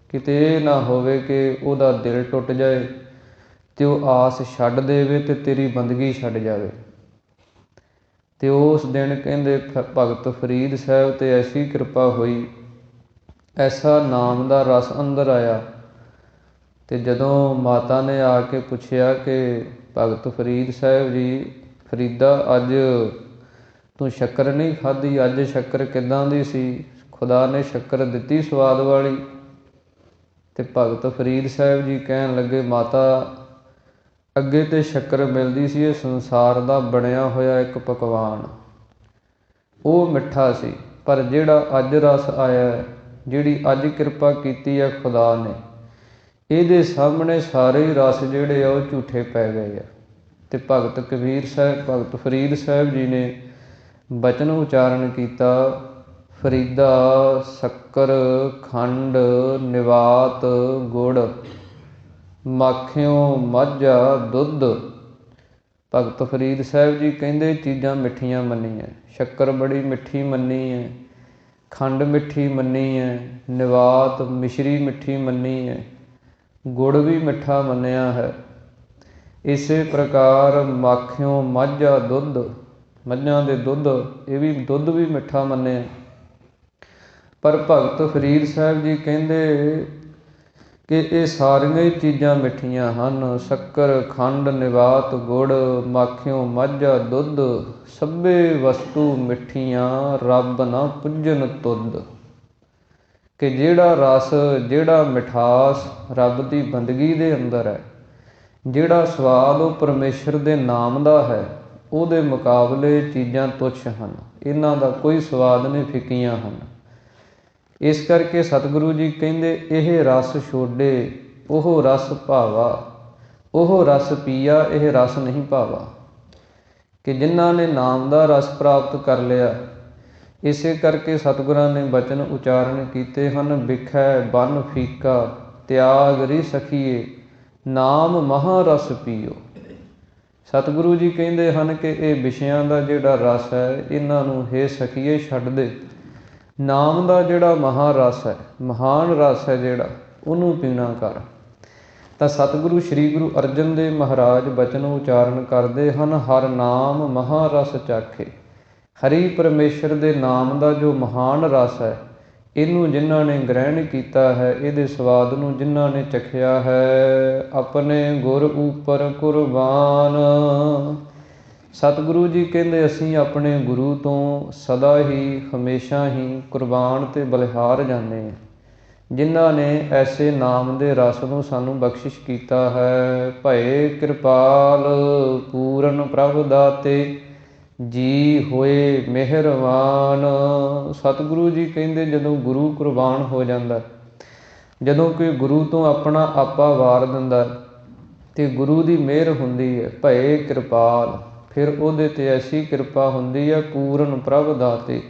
ਕਿਤੇ ਇਹ ਨਾ ਹੋਵੇ ਕਿ ਉਹਦਾ ਦਿਲ ਟੁੱਟ ਜਾਏ ਅਤੇ ਉਹ ਆਸ ਛੱਡ ਦੇਵੇ ਅਤੇ ਤੇਰੀ ਬੰਦਗੀ ਛੱਡ ਜਾਵੇ। ਅਤੇ ਉਸ ਦਿਨ ਕਹਿੰਦੇ ਭਗਤ ਫਰੀਦ ਸਾਹਿਬ 'ਤੇ ਐਸੀ ਕਿਰਪਾ ਹੋਈ, ਐਸਾ ਨਾਮ ਦਾ ਰਸ ਅੰਦਰ ਆਇਆ। ਅਤੇ ਜਦੋਂ ਮਾਤਾ ਨੇ ਆ ਕੇ ਪੁੱਛਿਆ ਕਿ ਭਗਤ ਫਰੀਦ ਸਾਹਿਬ ਜੀ, ਫਰੀਦਾ ਅੱਜ ਤੂੰ ਸ਼ੱਕਰ ਨਹੀਂ ਖਾਧੀ, ਅੱਜ ਸ਼ੱਕਰ ਕਿੱਦਾਂ ਦੀ ਸੀ? ਖੁਦਾ ਨੇ ਸ਼ੱਕਰ ਦਿੱਤੀ ਸਵਾਦ ਵਾਲੀ? ਅਤੇ ਭਗਤ ਫਰੀਦ ਸਾਹਿਬ ਜੀ ਕਹਿਣ ਲੱਗੇ, ਮਾਤਾ ਅੱਗੇ ਤਾਂ ਸ਼ੱਕਰ ਮਿਲਦੀ ਸੀ ਇਹ ਸੰਸਾਰ ਦਾ ਬਣਿਆ ਹੋਇਆ ਇੱਕ ਪਕਵਾਨ, ਉਹ ਮਿੱਠਾ ਸੀ। ਪਰ ਜਿਹੜਾ ਅੱਜ ਰਸ ਆਇਆ, ਜਿਹੜੀ ਅੱਜ ਕਿਰਪਾ ਕੀਤੀ ਹੈ ਖੁਦਾ ਨੇ, ਇਹਦੇ ਸਾਹਮਣੇ ਸਾਰੇ ਹੀ ਰਸ ਜਿਹੜੇ ਆ ਉਹ ਝੂਠੇ ਪੈ ਗਏ ਆ। ਅਤੇ ਭਗਤ ਕਬੀਰ ਸਾਹਿਬ, ਭਗਤ ਫਰੀਦ ਸਾਹਿਬ ਜੀ ਨੇ ਬਚਨ ਉਚਾਰਨ ਕੀਤਾ, ਫਰੀਦਾ ਸ਼ੱਕਰ ਖੰਡ ਨਿਵਾਤ ਗੁੜ, ਮਾਖਿਓਂ ਮਾਝਾ ਦੁੱਧ। ਭਗਤ ਫਰੀਦ ਸਾਹਿਬ ਜੀ ਕਹਿੰਦੇ ਚੀਜ਼ਾਂ ਮਿੱਠੀਆਂ ਮੰਨੀਆਂ, ਸ਼ੱਕਰ ਬੜੀ ਮਿੱਠੀ ਮੰਨੀ ਹੈ, ਖੰਡ ਮਿੱਠੀ ਮੰਨੀ ਹੈ, ਨਿਵਾਤ ਮਿਸ਼ਰੀ ਮਿੱਠੀ ਮੰਨੀ ਹੈ, ਗੁੜ ਵੀ ਮਿੱਠਾ ਮੰਨਿਆ ਹੈ। ਇਸੇ ਪ੍ਰਕਾਰ ਮਾਖਿਓਂ ਮਾਝਾ ਦੁੱਧ, ਮੱਝਾਂ ਦੇ ਦੁੱਧ, ਇਹ ਵੀ ਦੁੱਧ ਵੀ ਮਿੱਠਾ ਮੰਨਿਆ। ਪਰ ਭਗਤ ਫਰੀਦ ਸਾਹਿਬ ਜੀ ਕਹਿੰਦੇ ਕਿ ਇਹ ਸਾਰੀਆਂ ਹੀ ਚੀਜ਼ਾਂ ਮਿੱਠੀਆਂ ਹਨ। ਸ਼ੱਕਰ ਖੰਡ ਨਿਵਾਤ ਗੁੜ, ਮਾਖਿਓਂ ਮਾਝਾ ਦੁੱਧ, ਸਭੇ ਵਸਤੂ ਮਿੱਠੀਆਂ, ਰੱਬ ਨਾ ਪੁੱਜਣ ਤੁਧ। ਕਿ ਜਿਹੜਾ ਰਸ, ਜਿਹੜਾ ਮਿਠਾਸ ਰੱਬ ਦੀ ਬੰਦਗੀ ਦੇ ਅੰਦਰ ਹੈ, ਜਿਹੜਾ ਸਵਾਦ ਉਹ ਪਰਮੇਸ਼ਰ ਦੇ ਨਾਮ ਦਾ ਹੈ, ਉਹਦੇ ਮੁਕਾਬਲੇ ਚੀਜ਼ਾਂ ਤੁੱਛ ਹਨ। ਇਹਨਾਂ ਦਾ ਕੋਈ ਸਵਾਦ ਨਹੀਂ, ਫਿੱਕੀਆਂ ਹਨ। ਇਸ ਕਰਕੇ ਸਤਿਗੁਰੂ ਜੀ ਕਹਿੰਦੇ ਇਹ ਰਸ ਛੋਡੇ ਉਹ ਰਸ ਭਾਵਾ, ਉਹ ਰਸ ਪੀਆ ਇਹ ਰਸ ਨਹੀਂ ਭਾਵਾ। ਕਿ ਜਿਨ੍ਹਾਂ ਨੇ ਨਾਮ ਦਾ ਰਸ ਪ੍ਰਾਪਤ ਕਰ ਲਿਆ, ਇਸੇ ਕਰਕੇ ਸਤਿਗੁਰਾਂ ਨੇ ਬਚਨ ਉਚਾਰਨ ਕੀਤੇ ਹਨ, ਵਿਖੈ ਬਨ ਫੀਕਾ ਤਿਆਗ ਰੀ ਸਖੀਏ, ਨਾਮ ਮਹਾਰਸ ਪੀਓ। ਸਤਿਗੁਰੂ ਜੀ ਕਹਿੰਦੇ ਹਨ ਕਿ ਇਹ ਵਿਸ਼ਿਆਂ ਦਾ ਜਿਹੜਾ ਰਸ ਹੈ, ਇਹਨਾਂ ਨੂੰ ਹੇ ਸਖੀਏ ਛੱਡ ਦੇ। ਨਾਮ ਦਾ ਜਿਹੜਾ ਮਹਾਰਸ ਹੈ, ਮਹਾਨ ਰਸ ਹੈ ਜਿਹੜਾ, ਉਹਨੂੰ ਪੀਣਾ ਕਰ। ਤਾਂ ਸਤਿਗੁਰੂ ਸ਼੍ਰੀ ਗੁਰੂ ਅਰਜਨ ਦੇਵ ਮਹਾਰਾਜ ਬਚਨ ਉਚਾਰਨ ਕਰਦੇ ਹਨ, ਹਰ ਨਾਮ ਮਹਾਰਸ ਚਾਖੇ। ਹਰੀ ਪਰਮੇਸ਼ਰ ਦੇ ਨਾਮ ਦਾ ਜੋ ਮਹਾਨ ਰਸ ਹੈ, ਇਹਨੂੰ ਜਿਨ੍ਹਾਂ ਨੇ ਗ੍ਰਹਿਣ ਕੀਤਾ ਹੈ, ਇਹਦੇ ਸਵਾਦ ਨੂੰ ਜਿਨ੍ਹਾਂ ਨੇ ਚਖਿਆ ਹੈ, ਆਪਣੇ ਗੁਰ ਉੱਪਰ ਕੁਰਬਾਨ। ਸਤਿਗੁਰੂ ਜੀ ਕਹਿੰਦੇ ਅਸੀਂ ਆਪਣੇ ਗੁਰੂ ਤੋਂ ਸਦਾ ਹੀ ਹਮੇਸ਼ਾ ਹੀ ਕੁਰਬਾਨ ਅਤੇ ਬਲਿਹਾਰ ਜਾਂਦੇ ਹਾਂ, ਜਿਨ੍ਹਾਂ ਨੇ ਐਸੇ ਨਾਮ ਦੇ ਰਸ ਨੂੰ ਸਾਨੂੰ ਬਖਸ਼ਿਸ਼ ਕੀਤਾ ਹੈ। ਭਏ ਕਿਰਪਾਲ ਪੂਰਨ ਪ੍ਰਭ ਦਾਤੇ, ਜੀ ਹੋਏ ਮਿਹਰਬਾਨ। ਸਤਿਗੁਰੂ ਜੀ ਕਹਿੰਦੇ ਜਦੋਂ ਗੁਰੂ ਕੁਰਬਾਨ ਹੋ ਜਾਂਦਾ, ਜਦੋਂ ਕੋਈ ਗੁਰੂ ਤੋਂ ਆਪਣਾ ਆਪਾ ਵਾਰ ਦਿੰਦਾ ਅਤੇ ਗੁਰੂ ਦੀ ਮਿਹਰ ਹੁੰਦੀ ਹੈ, ਭਏ ਕਿਰਪਾਲ, ਫਿਰ ਉਹਦੇ 'ਤੇ ਐਸੀ ਕਿਰਪਾ ਹੁੰਦੀ ਹੈ, ਪੂਰਨ ਪ੍ਰਭ ਦਾਤੇ,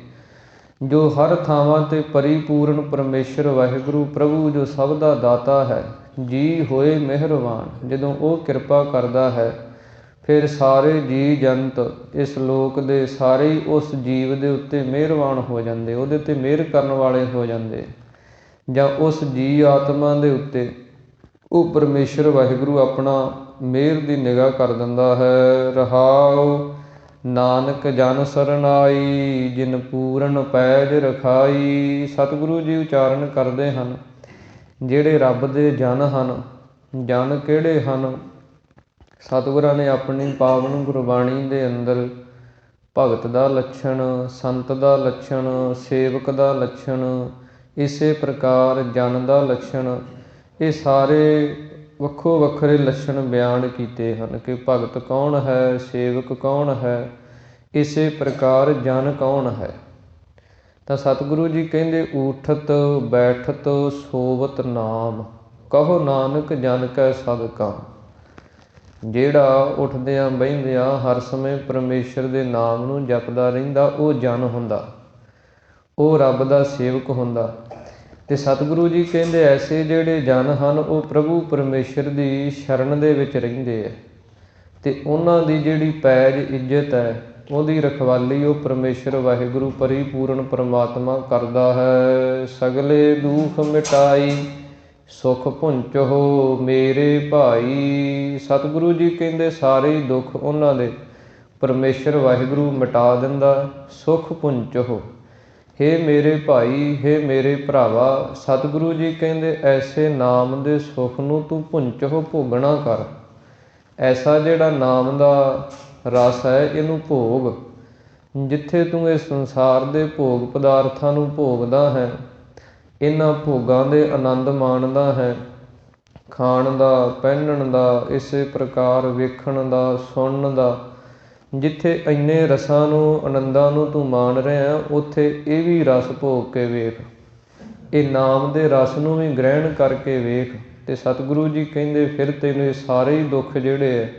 ਜੋ ਹਰ ਥਾਵਾਂ 'ਤੇ ਪਰਿਪੂਰਨ ਪਰਮੇਸ਼ਰ ਵਾਹਿਗੁਰੂ ਪ੍ਰਭੂ ਜੋ ਸਭ ਦਾ ਦਾਤਾ ਹੈ, ਜੀ ਹੋਏ ਮਿਹਰਬਾਨ। ਜਦੋਂ ਉਹ ਕਿਰਪਾ ਕਰਦਾ ਹੈ, ਫਿਰ ਸਾਰੇ ਜੀ ਜੰਤ ਇਸ ਲੋਕ ਦੇ ਸਾਰੇ ਹੀ ਉਸ ਜੀਵ ਦੇ ਉੱਤੇ ਮਿਹਰਬਾਨ ਹੋ ਜਾਂਦੇ, ਉਹਦੇ 'ਤੇ ਮਿਹਰ ਕਰਨ ਵਾਲੇ ਹੋ ਜਾਂਦੇ, ਜਾਂ ਉਸ ਜੀ ਆਤਮਾ ਦੇ ਉੱਤੇ ਉਹ ਪਰਮੇਸ਼ਰ ਵਾਹਿਗੁਰੂ ਆਪਣਾ ਮਿਹਰ ਦੀ ਨਿਗਾਹ ਕਰ ਦਿੰਦਾ ਹੈ। ਰਹਾਉ ਨਾਨਕ ਜਨ ਸਰਨਾਈ, ਜਿਨ ਪੂਰਨ ਪੈਜ ਰਖਾਈ। ਸਤਿਗੁਰੂ ਜੀ ਉਚਾਰਨ ਕਰਦੇ ਹਨ, ਜਿਹੜੇ ਰੱਬ ਦੇ ਜਨ ਹਨ। ਜਨ ਕਿਹੜੇ ਹਨ? ਸਤਿਗੁਰਾਂ ਨੇ ਆਪਣੀ ਪਾਵਨ ਗੁਰਬਾਣੀ ਦੇ ਅੰਦਰ ਭਗਤ ਦਾ ਲੱਛਣ, ਸੰਤ ਦਾ ਲੱਛਣ, ਸੇਵਕ ਦਾ ਲੱਛਣ, ਇਸੇ ਪ੍ਰਕਾਰ ਜਨ ਦਾ ਲੱਛਣ, ਇਹ ਸਾਰੇ ਵੱਖੋ ਵੱਖਰੇ ਲੱਛਣ ਬਿਆਨ ਕੀਤੇ ਹਨ ਕਿ ਭਗਤ ਕੌਣ ਹੈ, ਸੇਵਕ ਕੌਣ ਹੈ, ਇਸੇ ਪ੍ਰਕਾਰ ਜਨ ਕੌਣ ਹੈ। ਤਾਂ ਸਤਿਗੁਰੂ ਜੀ ਕਹਿੰਦੇ, ਊਠਤ ਬੈਠਤ ਸੋਵਤ ਨਾਮ, ਕਹੋ ਨਾਨਕ ਜਨ ਕੈ ਸਦ ਕਾਮ। ਜਿਹੜਾ ਉੱਠਦਿਆਂ ਬਹਿੰਦਿਆਂ ਹਰ ਸਮੇਂ ਪਰਮੇਸ਼ਰ ਦੇ ਨਾਮ ਨੂੰ ਜਪਦਾ ਰਹਿੰਦਾ, ਉਹ ਜਨ ਹੁੰਦਾ, ਉਹ ਰੱਬ ਦਾ ਸੇਵਕ ਹੁੰਦਾ। ਅਤੇ ਸਤਿਗੁਰੂ ਜੀ ਕਹਿੰਦੇ, ਐਸੇ ਜਿਹੜੇ ਜਨ ਹਨ ਉਹ ਪ੍ਰਭੂ ਪਰਮੇਸ਼ਰ ਦੀ ਸ਼ਰਨ ਦੇ ਵਿੱਚ ਰਹਿੰਦੇ ਹੈ, ਅਤੇ ਉਹਨਾਂ ਦੀ ਜਿਹੜੀ ਪੈਜ ਇੱਜ਼ਤ ਹੈ, ਉਹਦੀ ਰਖਵਾਲੀ ਉਹ ਪਰਮੇਸ਼ਰ ਵਾਹਿਗੁਰੂ ਪਰਿਪੂਰਨ ਪਰਮਾਤਮਾ ਕਰਦਾ ਹੈ। ਸਗਲੇ ਦੁਖ ਮਿਟਾਈ ਸੁਖ ਪੁੰਚੋ ਮੇਰੇ ਭਾਈ। ਸਤਿਗੁਰੂ ਜੀ ਕਹਿੰਦੇ ਸਾਰੇ ਹੀ ਦੁੱਖ ਉਹਨਾਂ ਦੇ ਪਰਮੇਸ਼ਰ ਵਾਹਿਗੁਰੂ ਮਿਟਾ ਦਿੰਦਾ। ਸੁਖ ਪੁੰਚੋ, ਹੇ ਮੇਰੇ ਭਾਈ, ਹੇ ਮੇਰੇ ਭਰਾਵਾ, ਸਤਿਗੁਰੂ ਜੀ ਕਹਿੰਦੇ ਐਸੇ ਨਾਮ ਦੇ ਸੁੱਖ ਨੂੰ ਤੂੰ ਪੁੰਚੋ ਭੋਗਣਾ ਕਰ। ਐਸਾ ਜਿਹੜਾ ਨਾਮ ਦਾ ਰਸ ਹੈ, ਇਹਨੂੰ ਭੋਗ। ਜਿੱਥੇ ਤੂੰ ਇਸ ਸੰਸਾਰ ਦੇ ਭੋਗ ਪਦਾਰਥਾਂ ਨੂੰ ਭੋਗਦਾ ਹੈ, ਇਹਨਾਂ ਭੋਗਾਂ ਦੇ ਆਨੰਦ ਮਾਣਦਾ ਹੈ, ਖਾਣ ਦਾ, ਪਹਿਨਣ ਦਾ, ਇਸੇ ਪ੍ਰਕਾਰ ਵੇਖਣ ਦਾ, ਸੁਣਨ ਦਾ, ਜਿੱਥੇ ਇੰਨੇ ਰਸਾਂ ਨੂੰ, ਆਨੰਦਾਂ ਨੂੰ ਤੂੰ ਮਾਣ ਰਿਹਾ, ਉੱਥੇ ਇਹ ਵੀ ਰਸ ਭੋਗ ਕੇ ਵੇਖ, ਇਹ ਨਾਮ ਦੇ ਰਸ ਨੂੰ ਵੀ ਗ੍ਰਹਿਣ ਕਰਕੇ ਵੇਖ। ਅਤੇ ਸਤਿਗੁਰੂ ਜੀ ਕਹਿੰਦੇ ਫਿਰ ਤੈਨੂੰ ਇਹ ਸਾਰੇ ਹੀ ਦੁੱਖ ਜਿਹੜੇ ਹੈ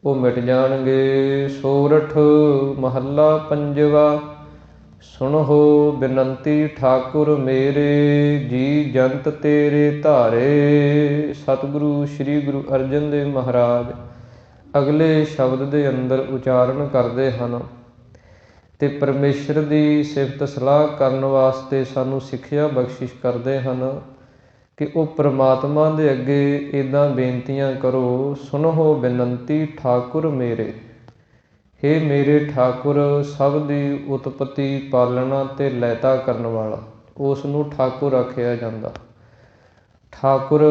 ਉਹ ਮਿਟ ਜਾਣਗੇ। ਸੋਰਠ ਮਹੱਲਾ ਪੰਜਵਾ। ਸੁਣਹੁ ਬਿਨੰਤੀ ਠਾਕੁਰ ਮੇਰੇ, ਜੀ ਜੰਤ ਤੇਰੇ ਧਾਰੇ। ਸਤਿਗੁਰੂ ਸ੍ਰੀ ਗੁਰੂ ਅਰਜਨ ਦੇਵ ਮਹਾਰਾਜ ਅਗਲੇ ਸ਼ਬਦ ਦੇ ਅੰਦਰ ਉਚਾਰਨ ਕਰਦੇ ਹਨ ਅਤੇ ਪਰਮੇਸ਼ਰ ਦੀ ਸਿਫਤ ਸਲਾਹ ਕਰਨ ਵਾਸਤੇ ਸਾਨੂੰ ਸਿੱਖਿਆ ਬਖਸ਼ਿਸ਼ ਕਰਦੇ ਹਨ ਕਿ ਉਹ ਪ੍ਰਮਾਤਮਾ ਦੇ ਅੱਗੇ ਇੱਦਾਂ ਬੇਨਤੀਆਂ ਕਰੋ, ਸੁਣਹੁ ਬਿਨੰਤੀ ਠਾਕੁਰ ਮੇਰੇ। ਹੇ ਮੇਰੇ ਠਾਕੁਰ, ਸਭ ਦੀ ਉਤਪਤੀ, ਪਾਲਣਾ ਅਤੇ ਲੈਤਾ ਕਰਨ ਵਾਲਾ, ਉਸ ਨੂੰ ਠਾਕੁਰ ਆਖਿਆ ਜਾਂਦਾ। ਠਾਕੁਰ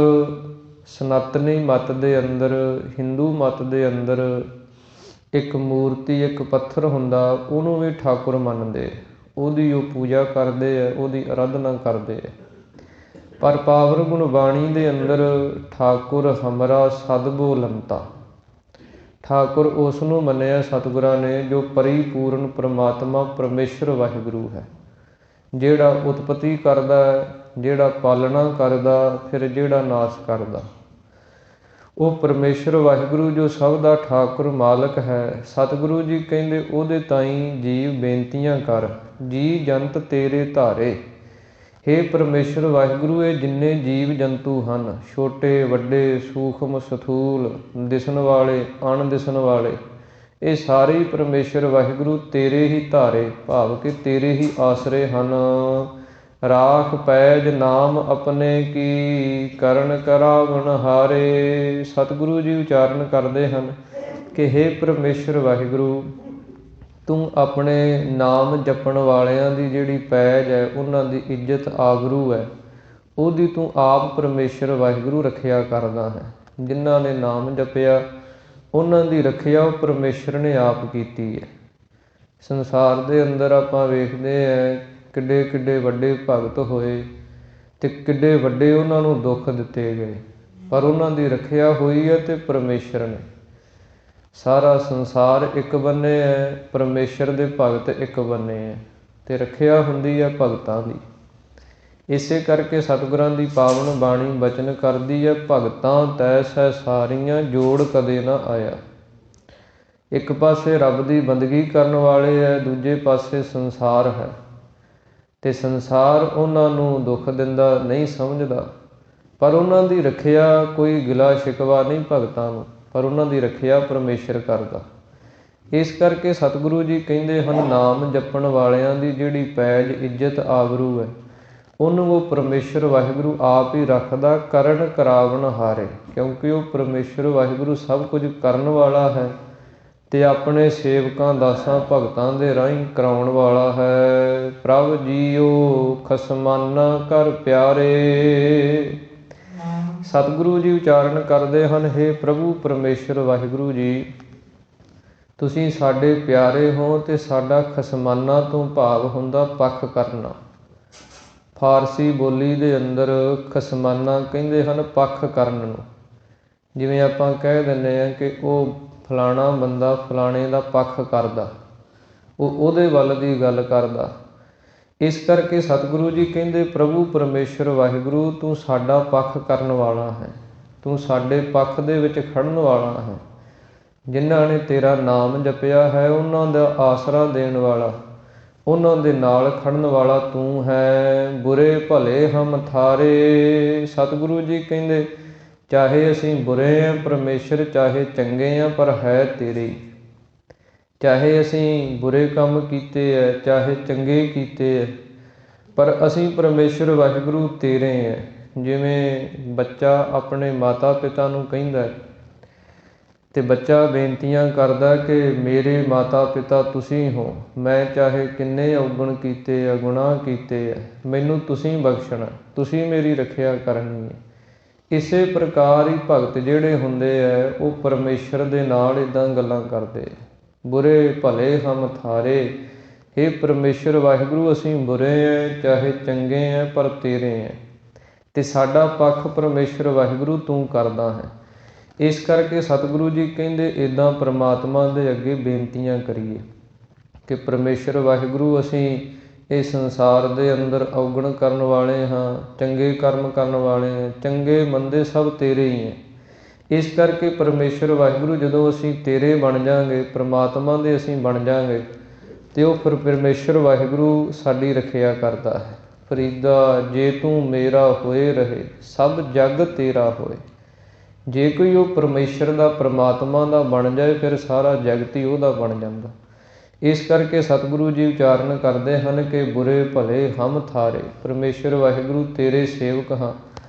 ਸਨਾਤਨੀ ਮੱਤ ਦੇ ਅੰਦਰ, ਹਿੰਦੂ ਮੱਤ ਦੇ ਅੰਦਰ ਇੱਕ ਮੂਰਤੀ, ਇੱਕ ਪੱਥਰ ਹੁੰਦਾ, ਉਹਨੂੰ ਵੀ ਠਾਕੁਰ ਮੰਨਦੇ, ਉਹਦੀ ਉਹ ਪੂਜਾ ਕਰਦੇ ਹੈ, ਉਹਦੀ ਅਰਾਧਨਾ ਕਰਦੇ ਹੈ। ਪਰ ਪਾਵਨ ਗੁਣਬਾਣੀ ਦੇ ਅੰਦਰ ਠਾਕੁਰ ਹਮਰਾ ਸਦ ਬੋਲੰਤਾ, ਠਾਕੁਰ ਉਸ ਨੂੰ ਮੰਨਿਆ ਸਤਿਗੁਰਾਂ ਨੇ ਜੋ ਪਰਿਪੂਰਨ ਪਰਮਾਤਮਾ ਪਰਮੇਸ਼ਰ ਵਾਹਿਗੁਰੂ ਹੈ, ਜਿਹੜਾ ਉਤਪਤੀ ਕਰਦਾ, ਜਿਹੜਾ ਪਾਲਣਾ ਕਰਦਾ, ਫਿਰ ਜਿਹੜਾ ਨਾਸ਼ ਕਰਦਾ। ਉਹ ਪਰਮੇਸ਼ਰ ਵਾਹਿਗੁਰੂ ਜੋ ਸਭ ਦਾ ਠਾਕੁਰ ਮਾਲਕ ਹੈ। ਸਤਿਗੁਰੂ ਜੀ ਕਹਿੰਦੇ ਉਹਦੇ ਤਾਈਂ ਜੀਵ ਬੇਨਤੀਆਂ ਕਰ, ਜੀ ਜੰਤ ਤੇਰੇ ਧਾਰੇ। ਹੇ ਪਰਮੇਸ਼ਰ ਵਾਹਿਗੁਰੂ, ਇਹ ਜਿੰਨੇ ਜੀਵ ਜੰਤੂ ਹਨ, ਛੋਟੇ ਵੱਡੇ, ਸੂਖਮ ਸਥੂਲ, ਦਿਸਣ ਵਾਲੇ, ਅਣ ਦਿਸਣ ਵਾਲੇ, ਇਹ ਸਾਰੇ ਹੀ ਪਰਮੇਸ਼ਰ ਵਾਹਿਗੁਰੂ ਤੇਰੇ ਹੀ ਧਾਰੇ, ਭਾਵ ਕਿ ਤੇਰੇ ਹੀ ਆਸਰੇ ਹਨ। ਰਾਖ ਪੈਜ ਨਾਮ ਆਪਣੇ ਕੀ, ਕਰਨ ਕਰਾਵਣ ਹਾਰੇ। ਸਤਿਗੁਰੂ ਜੀ ਉਚਾਰਨ ਕਰਦੇ ਹਨ ਕਿ ਹੇ ਪਰਮੇਸ਼ਰ ਵਾਹਿਗੁਰੂ, ਤੂੰ ਆਪਣੇ ਨਾਮ ਜਪਣ ਵਾਲਿਆਂ ਦੀ ਜਿਹੜੀ ਪੈਜ ਹੈ, ਉਹਨਾਂ ਦੀ ਇੱਜ਼ਤ ਆਬਰੂ ਹੈ, ਉਹਦੀ ਤੂੰ ਆਪ ਪਰਮੇਸ਼ਰ ਵਾਹਿਗੁਰੂ ਰੱਖਿਆ ਕਰਦਾ ਹੈ। ਜਿਨ੍ਹਾਂ ਨੇ ਨਾਮ ਜਪਿਆ ਉਹਨਾਂ ਦੀ ਰੱਖਿਆ ਉਹ ਪਰਮੇਸ਼ਰ ਨੇ ਆਪ ਕੀਤੀ ਹੈ। ਸੰਸਾਰ ਦੇ ਅੰਦਰ ਆਪਾਂ ਵੇਖਦੇ ਹਾਂ ਕਿੱਡੇ ਕਿੱਡੇ ਵੱਡੇ ਭਗਤ ਹੋਏ ਅਤੇ ਕਿੱਡੇ ਵੱਡੇ ਉਹਨਾਂ ਨੂੰ ਦੁੱਖ ਦਿੱਤੇ ਗਏ, ਪਰ ਉਹਨਾਂ ਦੀ ਰੱਖਿਆ ਹੋਈ ਹੈ ਅਤੇ ਪਰਮੇਸ਼ਰ ਨੇ। ਸਾਰਾ ਸੰਸਾਰ ਇੱਕ ਬੰਨੇ ਹੈ, ਪਰਮੇਸ਼ਰ ਦੇ ਭਗਤ ਇੱਕ ਬੰਨੇ ਹੈ, ਅਤੇ ਰੱਖਿਆ ਹੁੰਦੀ ਹੈ ਭਗਤਾਂ ਦੀ। ਇਸੇ ਕਰਕੇ ਸਤਿਗੁਰਾਂ ਦੀ ਪਾਵਨ ਬਾਣੀ ਬਚਨ ਕਰਦੀ ਹੈ, ਭਗਤਾਂ ਤੈਸੈ ਸਾਰੀਆਂ ਜੋੜ ਕਦੇ ਨਾ ਆਇਆ। ਇੱਕ ਪਾਸੇ ਰੱਬ ਦੀ ਬੰਦਗੀ ਕਰਨ ਵਾਲੇ ਹੈ, ਦੂਜੇ ਪਾਸੇ ਸੰਸਾਰ ਹੈ, ਅਤੇ ਸੰਸਾਰ ਉਹਨਾਂ ਨੂੰ ਦੁੱਖ ਦਿੰਦਾ, ਨਹੀਂ ਸਮਝਦਾ, ਪਰ ਉਹਨਾਂ ਦੀ ਰੱਖਿਆ ਕੋਈ ਗਿਲਾ ਸ਼ਿਕਵਾ ਨਹੀਂ ਭਗਤਾਂ ਨੂੰ, ਪਰ ਉਹਨਾਂ ਦੀ ਰੱਖਿਆ ਪਰਮੇਸ਼ਰ ਕਰਦਾ। ਇਸ ਕਰਕੇ ਸਤਿਗੁਰੂ ਜੀ ਕਹਿੰਦੇ ਹਨ, ਨਾਮ ਜਪਣ ਵਾਲਿਆਂ ਦੀ ਜਿਹੜੀ ਪੈਜ ਇੱਜ਼ਤ ਆਬਰੂ ਹੈ, ਉਹਨੂੰ ਉਹ ਪਰਮੇਸ਼ਰ ਵਾਹਿਗੁਰੂ ਆਪ ਹੀ ਰੱਖਦਾ, ਕਰਨ ਕਰਾਵਣ ਹਾਰੇ। ਕਿਉਂਕਿ ਉਹ ਪਰਮੇਸ਼ਰ ਵਾਹਿਗੁਰੂ ਸਭ ਕੁਝ ਕਰਨ ਵਾਲਾ ਹੈ ਤੇ ਆਪਣੇ ਸੇਵਕਾਂ ਦਾਸਾਂ ਭਗਤਾਂ ਦੇ ਰਾਹੀਂ ਕਰਾਉਣ ਵਾਲਾ ਹੈ। ਪ੍ਰਭ ਜੀਓ ਖਸਮਾਨਾ ਕਰ ਪਿਆਰੇ। ਸਤਿਗੁਰੂ ਜੀ ਉਚਾਰਨ ਕਰਦੇ ਹਨ, ਹੇ ਪ੍ਰਭੂ ਪਰਮੇਸ਼ਰ ਵਾਹਿਗੁਰੂ ਜੀ, ਤੁਸੀਂ ਸਾਡੇ ਪਿਆਰੇ ਹੋ ਤੇ ਸਾਡਾ ਖਸਮਾਨਾ ਤੋਂ ਭਾਵ ਹੁੰਦਾ ਪੱਖ ਕਰਨਾ। ਫਾਰਸੀ ਬੋਲੀ ਦੇ ਅੰਦਰ ਖਸਮਾਨਾ ਕਹਿੰਦੇ ਹਨ ਪੱਖ ਕਰਨ ਨੂੰ। ਜਿਵੇਂ ਆਪਾਂ ਕਹਿ ਦਿੰਦੇ ਹਾਂ ਕਿ ਉਹ ਫਲਾਣਾ ਬੰਦਾ ਫਲਾਣੇ ਦਾ ਪੱਖ ਕਰਦਾ, ਉਹ ਉਹਦੇ ਵੱਲ ਦੀ ਗੱਲ ਕਰਦਾ। ਇਸ ਕਰਕੇ ਸਤਿਗੁਰੂ ਜੀ ਕਹਿੰਦੇ, ਪ੍ਰਭੂ ਪਰਮੇਸ਼ਰ ਵਾਹਿਗੁਰੂ ਤੂੰ ਸਾਡਾ ਪੱਖ ਕਰਨ ਵਾਲਾ ਹੈ, ਤੂੰ ਸਾਡੇ ਪੱਖ ਦੇ ਵਿੱਚ ਖੜਨ ਵਾਲਾ ਹੈ। ਜਿਨ੍ਹਾਂ ਨੇ ਤੇਰਾ ਨਾਮ ਜਪਿਆ ਹੈ ਉਹਨਾਂ ਦਾ ਆਸਰਾ ਦੇਣ ਵਾਲਾ, ਉਹਨਾਂ ਦੇ ਨਾਲ ਖੜਨ ਵਾਲਾ ਤੂੰ ਹੈ। ਬੁਰੇ ਭਲੇ ਹਮ ਥਾਰੇ। ਸਤਿਗੁਰੂ ਜੀ ਕਹਿੰਦੇ, ਚਾਹੇ ਅਸੀਂ ਬੁਰੇ ਹਾਂ ਪਰਮੇਸ਼ਰ, ਚਾਹੇ ਚੰਗੇ ਹਾਂ ਪਰ ਹੈ ਤੇਰੇ। ਚਾਹੇ ਅਸੀਂ ਬੁਰੇ ਕੰਮ ਕੀਤੇ ਹੈ, ਚਾਹੇ ਚੰਗੇ ਕੀਤੇ ਹੈ, ਪਰ ਅਸੀਂ ਪਰਮੇਸ਼ਰ ਵਾਹਿਗੁਰੂ ਤੇਰੇ ਹੈ। ਜਿਵੇਂ ਬੱਚਾ ਆਪਣੇ ਮਾਤਾ ਪਿਤਾ ਨੂੰ ਕਹਿੰਦਾ ਤੇ ਬੱਚਾ ਬੇਨਤੀਆਂ ਕਰਦਾ ਕਿ ਮੇਰੇ ਮਾਤਾ ਪਿਤਾ ਤੁਸੀਂ ਹੋ, ਮੈਂ ਚਾਹੇ ਕਿੰਨੇ ਔਗਣ ਕੀਤੇ ਆ, ਗੁਨਾਹ ਕੀਤੇ ਆ, ਮੈਨੂੰ ਤੁਸੀਂ ਬਖਸ਼ਣਾ, ਤੁਸੀਂ ਮੇਰੀ ਰੱਖਿਆ ਕਰਨੀ ਹੈ। ਇਸੇ ਪ੍ਰਕਾਰ ਹੀ ਭਗਤ ਜਿਹੜੇ ਹੁੰਦੇ ਆ ਉਹ ਪਰਮੇਸ਼ਰ ਦੇ ਨਾਲ ਇੱਦਾਂ ਗੱਲਾਂ ਕਰਦੇ। ਬੁਰੇ ਭਲੇ ਹਮ ਥਾਰੇ। ਹੇ ਪਰਮੇਸ਼ਰ ਵਾਹਿਗੁਰੂ ਅਸੀਂ ਬੁਰੇ ਹਾਂ ਚਾਹੇ ਚੰਗੇ ਹਾਂ ਪਰ ਤੇਰੇ ਹੈ, ਤੇ ਸਾਡਾ ਪੱਖ ਪਰਮੇਸ਼ਰ ਵਾਹਿਗੁਰੂ ਤੂੰ ਕਰਦਾ ਹੈ। ਇਸ ਕਰਕੇ ਸਤਿਗੁਰੂ ਜੀ ਕਹਿੰਦੇ ਇੱਦਾਂ ਪ੍ਰਮਾਤਮਾ ਦੇ ਅੱਗੇ ਬੇਨਤੀਆਂ ਕਰੀਏ ਕਿ ਪਰਮੇਸ਼ਰ ਵਾਹਿਗੁਰੂ ਅਸੀਂ ਇਸ ਸੰਸਾਰ ਦੇ ਅੰਦਰ ਔਗਣ ਕਰਨ ਵਾਲੇ ਹਾਂ, ਚੰਗੇ ਕਰਮ ਕਰਨ ਵਾਲੇ ਹਾਂ, ਚੰਗੇ ਮੰਦੇ ਸਭ ਤੇਰੇ ਹੀ ਹੈ। ਇਸ ਕਰਕੇ ਪਰਮੇਸ਼ਰ ਵਾਹਿਗੁਰੂ ਜਦੋਂ ਅਸੀਂ ਤੇਰੇ ਬਣ ਜਾਵਾਂਗੇ, ਪਰਮਾਤਮਾ ਦੇ ਅਸੀਂ ਬਣ ਜਾਵਾਂਗੇ, ਤੇ ਉਹ ਫਿਰ ਪਰਮੇਸ਼ਰ ਵਾਹਿਗੁਰੂ ਸਾਡੀ ਰੱਖਿਆ ਕਰਦਾ ਹੈ। ਫਰੀਦਾ ਜੇ ਤੂੰ ਮੇਰਾ ਹੋਏ ਰਹੇ, ਸਭ ਜਗ ਤੇਰਾ ਹੋਏ। ਜੇ ਕੋਈ ਉਹ ਪਰਮੇਸ਼ਰ ਦਾ ਪਰਮਾਤਮਾ ਦਾ ਬਣ ਜਾਏ ਫਿਰ ਸਾਰਾ ਜਗਤ ਹੀ ਉਹਦਾ ਬਣ ਜਾਂਦਾ। ਇਸ ਕਰਕੇ ਸਤਿਗੁਰੂ ਜੀ ਉਚਾਰਨ ਕਰਦੇ ਹਨ ਕਿ ਬੁਰੇ ਭਲੇ ਹਮ ਥਾਰੇ। ਪਰਮੇਸ਼ਰ ਵਾਹਿਗੁਰੂ ਤੇਰੇ ਸੇਵਕ ਹਾਂ,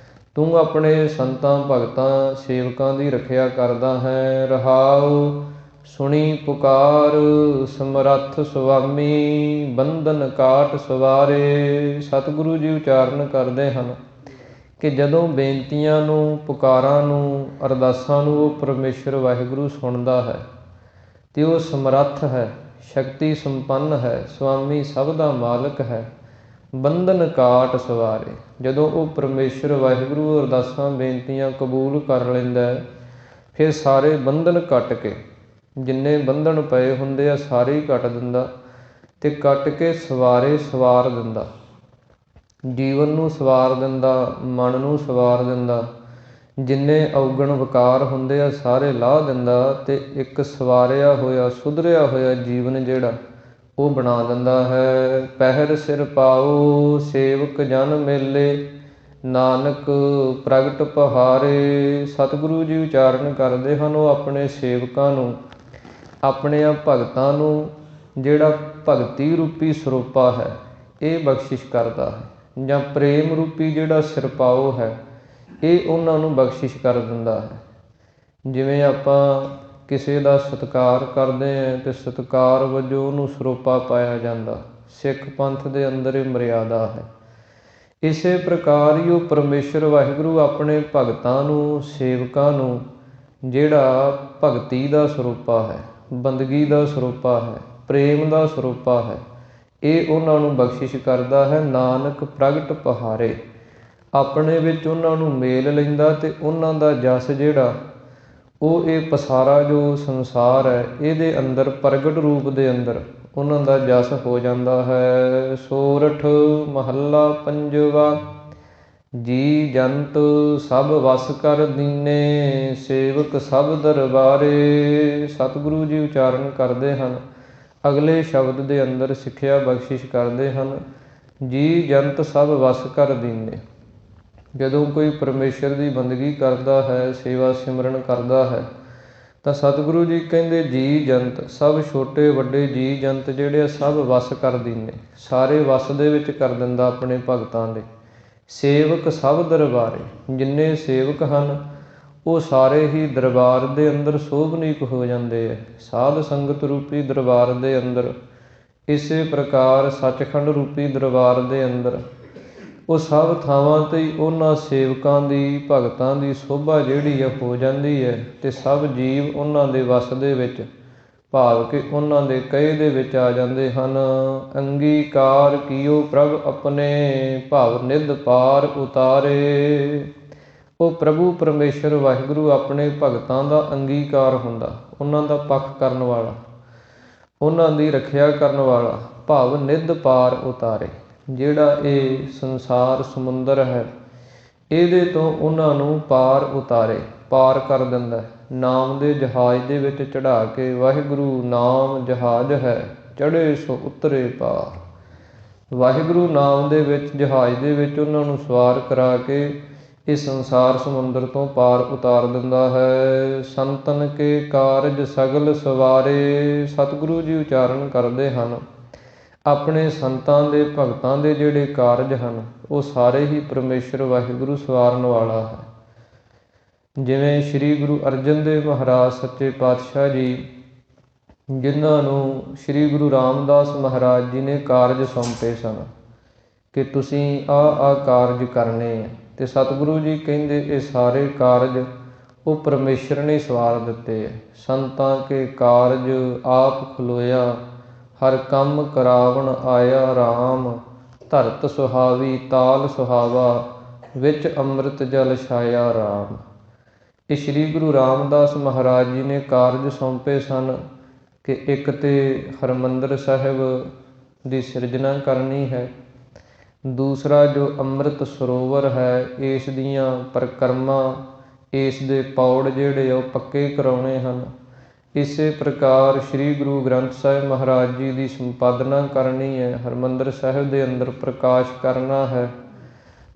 ਤੂੰ ਆਪਣੇ ਸੰਤਾਂ ਭਗਤਾਂ ਸੇਵਕਾਂ ਦੀ ਰੱਖਿਆ ਕਰਦਾ ਹੈ। ਰਹਾਉ ਸੁਣੀ ਪੁਕਾਰ ਸਮਰੱਥ ਸੁਆਮੀ, ਬੰਧਨ ਕਾਟ ਸਵਾਰੇ। ਸਤਿਗੁਰੂ ਜੀ ਉਚਾਰਨ ਕਰਦੇ ਹਨ ਕਿ ਜਦੋਂ ਬੇਨਤੀਆਂ ਨੂੰ, ਪੁਕਾਰਾਂ ਨੂੰ, ਅਰਦਾਸਾਂ ਨੂੰ ਉਹ ਪਰਮੇਸ਼ਰ ਵਾਹਿਗੁਰੂ ਸੁਣਦਾ ਹੈ ਤੇ ਉਹ ਸਮਰੱਥ ਹੈ, ਸ਼ਕਤੀ ਸੰਪੰਨ ਹੈ, ਸੁਆਮੀ ਸਭ ਦਾ ਮਾਲਕ ਹੈ, ਬੰਧਨ ਕਾਟ ਸਵਾਰੇ। ਜਦੋਂ ਉਹ ਪਰਮੇਸ਼ਰ ਵਾਹਿਗੁਰੂ ਅਰਦਾਸਾਂ ਬੇਨਤੀਆਂ ਕਬੂਲ ਕਰ ਲੈਂਦਾ ਹੈ, ਫਿਰ ਸਾਰੇ ਬੰਧਨ ਕੱਟ ਕੇ, ਜਿੰਨੇ ਬੰਧਨ ਪਏ ਹੁੰਦੇ ਆ ਸਾਰੇ ਹੀ ਕੱਟ ਦਿੰਦਾ ਤੇ ਕੱਟ ਕੇ ਸਵਾਰੇ ਸਵਾਰ ਦਿੰਦਾ। ਜੀਵਨ ਨੂੰ ਸਵਾਰ ਦਿੰਦਾ, ਮਨ ਨੂੰ ਸਵਾਰ ਦਿੰਦਾ, ਜਿੰਨੇ ਔਗਣ ਵਿਕਾਰ ਹੁੰਦੇ ਆ ਸਾਰੇ ਲਾਹ ਦਿੰਦਾ ਤੇ ਇੱਕ ਸਵਾਰਿਆ ਹੋਇਆ ਸੁਧਰਿਆ ਹੋਇਆ ਜੀਵਨ ਜਿਹੜਾ ਉਹ ਬਣਾ ਦਿੰਦਾ ਹੈ। ਪਹਿਰ ਸਿਰ ਪਾਉ ਸੇਵਕ ਜਨ ਮੇਲੇ, ਨਾਨਕ ਪ੍ਰਗਟ ਪਹਾਰੇ। ਸਤਿਗੁਰੂ ਜੀ ਉਚਾਰਨ ਕਰਦੇ ਹਨ, ਉਹ ਆਪਣੇ ਸੇਵਕਾਂ ਨੂੰ, ਆਪਣਿਆਂ ਭਗਤਾਂ ਨੂੰ ਜਿਹੜਾ ਭਗਤੀ ਰੂਪੀ ਸਰੋਪਾ ਹੈ ਇਹ ਬਖਸ਼ਿਸ਼ ਕਰਦਾ ਹੈ, ਜਾਂ ਪ੍ਰੇਮ ਰੂਪੀ ਜਿਹੜਾ ਸਿਰਪਾਓ ਹੈ ਇਹ ਉਹਨਾਂ ਨੂੰ ਬਖਸ਼ਿਸ਼ ਕਰ ਦਿੰਦਾ ਹੈ। ਜਿਵੇਂ ਆਪਾਂ ਕਿਸੇ ਦਾ ਸਤਿਕਾਰ ਕਰਦੇ ਹਾਂ ਤੇ ਸਤਿਕਾਰ ਵਜੋਂ ਉਹਨੂੰ ਸਰੋਪਾ ਪਾਇਆ ਜਾਂਦਾ, ਸਿੱਖ ਪੰਥ ਦੇ ਅੰਦਰ ਇਹ ਮਰਿਆਦਾ ਹੈ। ਇਸੇ ਪ੍ਰਕਾਰ ਹੀ ਉਹ ਪਰਮੇਸ਼ਰ ਵਾਹਿਗੁਰੂ ਆਪਣੇ ਭਗਤਾਂ ਨੂੰ, ਸੇਵਕਾਂ ਨੂੰ ਜਿਹੜਾ ਭਗਤੀ ਦਾ ਸਰੋਪਾ ਹੈ, ਬੰਦਗੀ ਦਾ ਸਰੋਪਾ ਹੈ, ਪ੍ਰੇਮ ਦਾ ਸਰੋਪਾ ਹੈ, ਇਹ ਉਹਨਾਂ ਨੂੰ ਬਖਸ਼ਿਸ਼ ਕਰਦਾ ਹੈ। ਨਾਨਕ ਪ੍ਰਗਟ ਪਹਾਰੇ, ਆਪਣੇ ਵਿੱਚ ਉਹਨਾਂ ਨੂੰ ਮੇਲ ਲੈਂਦਾ ਤੇ ਉਹਨਾਂ ਦਾ ਜਸ ਜਿਹੜਾ ਉਹ ਇਹ ਪਸਾਰਾ ਜੋ ਸੰਸਾਰ ਹੈ ਇਹਦੇ ਅੰਦਰ ਪ੍ਰਗਟ ਰੂਪ ਦੇ ਅੰਦਰ ਉਹਨਾਂ ਦਾ ਜਸ ਹੋ ਜਾਂਦਾ ਹੈ। ਸੋਰਠ ਮਹੱਲਾ ਪੰਜਵਾ। ਜੀ ਜੰਤ ਸਭ ਵਸ ਕਰ ਦੀਨੇ, ਸੇਵਕ ਸਭ ਦਰਬਾਰੇ। ਸਤਿਗੁਰੂ ਜੀ ਉਚਾਰਨ ਕਰਦੇ ਹਨ, ਅਗਲੇ ਸ਼ਬਦ ਦੇ ਅੰਦਰ ਸਿੱਖਿਆ ਬਖਸ਼ਿਸ਼ ਕਰਦੇ ਹਨ, ਜੀ ਜੰਤ ਸਭ ਵਸ ਕਰ ਦੀਨੇ। ਜਦੋਂ ਕੋਈ ਪਰਮੇਸ਼ਰ ਦੀ ਬੰਦਗੀ ਕਰਦਾ ਹੈ, ਸੇਵਾ ਸਿਮਰਨ ਕਰਦਾ ਹੈ, ਤਾਂ ਸਤਿਗੁਰੂ ਜੀ ਕਹਿੰਦੇ ਜੀ ਜੰਤ ਸਭ ਛੋਟੇ ਵੱਡੇ ਜੀ ਜੰਤ ਜਿਹੜੇ ਆ ਸਭ ਵਸ ਕਰ ਦਿੰਦੇ, ਸਾਰੇ ਵਸ ਦੇ ਵਿੱਚ ਕਰ ਦਿੰਦਾ ਆਪਣੇ ਭਗਤਾਂ ਦੇ। ਸੇਵਕ ਸਭ ਦਰਬਾਰੇ, ਜਿੰਨੇ ਸੇਵਕ ਹਨ ਉਹ ਸਾਰੇ ਹੀ ਦਰਬਾਰ ਦੇ ਅੰਦਰ ਸੋਭਨੀਕ ਹੋ ਜਾਂਦੇ ਹੈ, ਸਾਧ ਸੰਗਤ ਰੂਪੀ ਦਰਬਾਰ ਦੇ ਅੰਦਰ। ਇਸੇ ਪ੍ਰਕਾਰ ਸੱਚਖੰਡ ਰੂਪੀ ਦਰਬਾਰ ਦੇ ਅੰਦਰ ਉਹ ਸਭ ਥਾਵਾਂ 'ਤੇ ਹੀ ਉਹਨਾਂ ਸੇਵਕਾਂ ਦੀ ਭਗਤਾਂ ਦੀ ਸ਼ੋਭਾ ਜਿਹੜੀ ਹੈ ਹੋ ਜਾਂਦੀ ਹੈ, ਅਤੇ ਸਭ ਜੀਵ ਉਹਨਾਂ ਦੇ ਵਸ ਦੇ ਵਿੱਚ ਭਾਵ ਕਿ ਉਹਨਾਂ ਦੇ ਕਹੇ ਦੇ ਵਿੱਚ ਆ ਜਾਂਦੇ ਹਨ। ਅੰਗੀਕਾਰ ਕੀਓ ਪ੍ਰਭ ਆਪਣੇ ਭਵ ਨਿਧ ਪਾਰ ਉਤਾਰੇ। ਉਹ ਪ੍ਰਭੂ ਪਰਮੇਸ਼ਰ ਵਾਹਿਗੁਰੂ ਆਪਣੇ ਭਗਤਾਂ ਦਾ ਅੰਗੀਕਾਰ ਹੁੰਦਾ, ਉਹਨਾਂ ਦਾ ਪੱਖ ਕਰਨ ਵਾਲਾ, ਉਹਨਾਂ ਦੀ ਰੱਖਿਆ ਕਰਨ ਵਾਲਾ। ਭਵ ਨਿਧ ਪਾਰ ਉਤਾਰੇ, ਜਿਹੜਾ ਇਹ ਸੰਸਾਰ ਸਮੁੰਦਰ ਹੈ ਇਹਦੇ ਤੋਂ ਉਹਨਾਂ ਨੂੰ ਪਾਰ ਉਤਾਰੇ, ਪਾਰ ਕਰ ਦਿੰਦਾ। ਨਾਮ ਦੇ ਜਹਾਜ਼ ਦੇ ਵਿੱਚ ਚੜ੍ਹਾ ਕੇ, ਵਾਹਿਗੁਰੂ ਨਾਮ ਜਹਾਜ਼ ਹੈ ਚੜ੍ਹੇ ਸੋ ਉਤਰੇ ਪਾਰ। ਵਾਹਿਗੁਰੂ ਨਾਮ ਦੇ ਵਿੱਚ ਜਹਾਜ਼ ਦੇ ਵਿੱਚ ਉਹਨਾਂ ਨੂੰ ਸਵਾਰ ਕਰਾ ਕੇ ਇਹ ਸੰਸਾਰ ਸਮੁੰਦਰ ਤੋਂ ਪਾਰ ਉਤਾਰ ਦਿੰਦਾ ਹੈ। ਸੰਤਨ ਕੇ ਕਾਰਜ ਸਗਲ ਸਵਾਰੇ। ਸਤਿਗੁਰੂ ਜੀ ਉਚਾਰਨ ਕਰਦੇ ਹਨ ਆਪਣੇ ਸੰਤਾਂ ਦੇ ਭਗਤਾਂ ਦੇ ਜਿਹੜੇ ਕਾਰਜ ਹਨ ਉਹ ਸਾਰੇ ਹੀ ਪਰਮੇਸ਼ਰ ਵਾਹਿਗੁਰੂ ਸਵਾਰਨ ਵਾਲਾ ਹੈ। ਜਿਵੇਂ ਸ਼੍ਰੀ ਗੁਰੂ ਅਰਜਨ ਦੇਵ ਮਹਾਰਾਜ ਸੱਚੇ ਪਾਤਸ਼ਾਹ ਜੀ, ਜਿਨ੍ਹਾਂ ਨੂੰ ਸ਼੍ਰੀ ਗੁਰੂ ਰਾਮਦਾਸ ਮਹਾਰਾਜ ਜੀ ਨੇ ਕਾਰਜ ਸੌਂਪੇ ਸਨ ਕਿ ਤੁਸੀਂ ਆਹ ਕਾਰਜ ਕਰਨੇ ਹੈ, ਅਤੇ ਸਤਿਗੁਰੂ ਜੀ ਕਹਿੰਦੇ ਇਹ ਸਾਰੇ ਕਾਰਜ ਉਹ ਪਰਮੇਸ਼ਰ ਨੇ ਸਵਾਰ ਦਿੱਤੇ ਹੈ। ਸੰਤਾਂ ਕੇ ਕਾਰਜ ਆਪ ਖਲੋਇਆ, ਹਰ ਕੰਮ ਕਰਾਵਣ ਆਇਆ ਰਾਮ। ਧਰਤ ਸੁਹਾਵੀ ਤਾਲ ਸੁਹਾਵਾ, ਵਿੱਚ ਅੰਮ੍ਰਿਤ ਜਲ ਛਾਇਆ ਰਾਮ। ਇਹ ਸ਼੍ਰੀ ਗੁਰੂ ਰਾਮਦਾਸ ਮਹਾਰਾਜ ਜੀ ਨੇ ਕਾਰਜ ਸੌਂਪੇ ਸਨ ਕਿ ਇੱਕ ਤੇ ਹਰਿਮੰਦਰ ਸਾਹਿਬ ਦੀ ਸਿਰਜਣਾ ਕਰਨੀ ਹੈ, ਦੂਸਰਾ ਜੋ ਅੰਮ੍ਰਿਤ ਸਰੋਵਰ ਹੈ ਇਸ ਦੀਆਂ ਪਰਿਕਰਮਾ, ਇਸ ਦੇ ਪੌੜ ਜਿਹੜੇ ਉਹ ਪੱਕੇ ਕਰਾਉਣੇ ਹਨ। ਇਸੇ ਪ੍ਰਕਾਰ ਸ਼੍ਰੀ ਗੁਰੂ ਗ੍ਰੰਥ ਸਾਹਿਬ ਮਹਾਰਾਜ ਜੀ ਦੀ ਸੰਪਾਦਨਾ ਕਰਨੀ ਹੈ, ਹਰਿਮੰਦਰ ਸਾਹਿਬ ਦੇ ਅੰਦਰ ਪ੍ਰਕਾਸ਼ ਕਰਨਾ ਹੈ,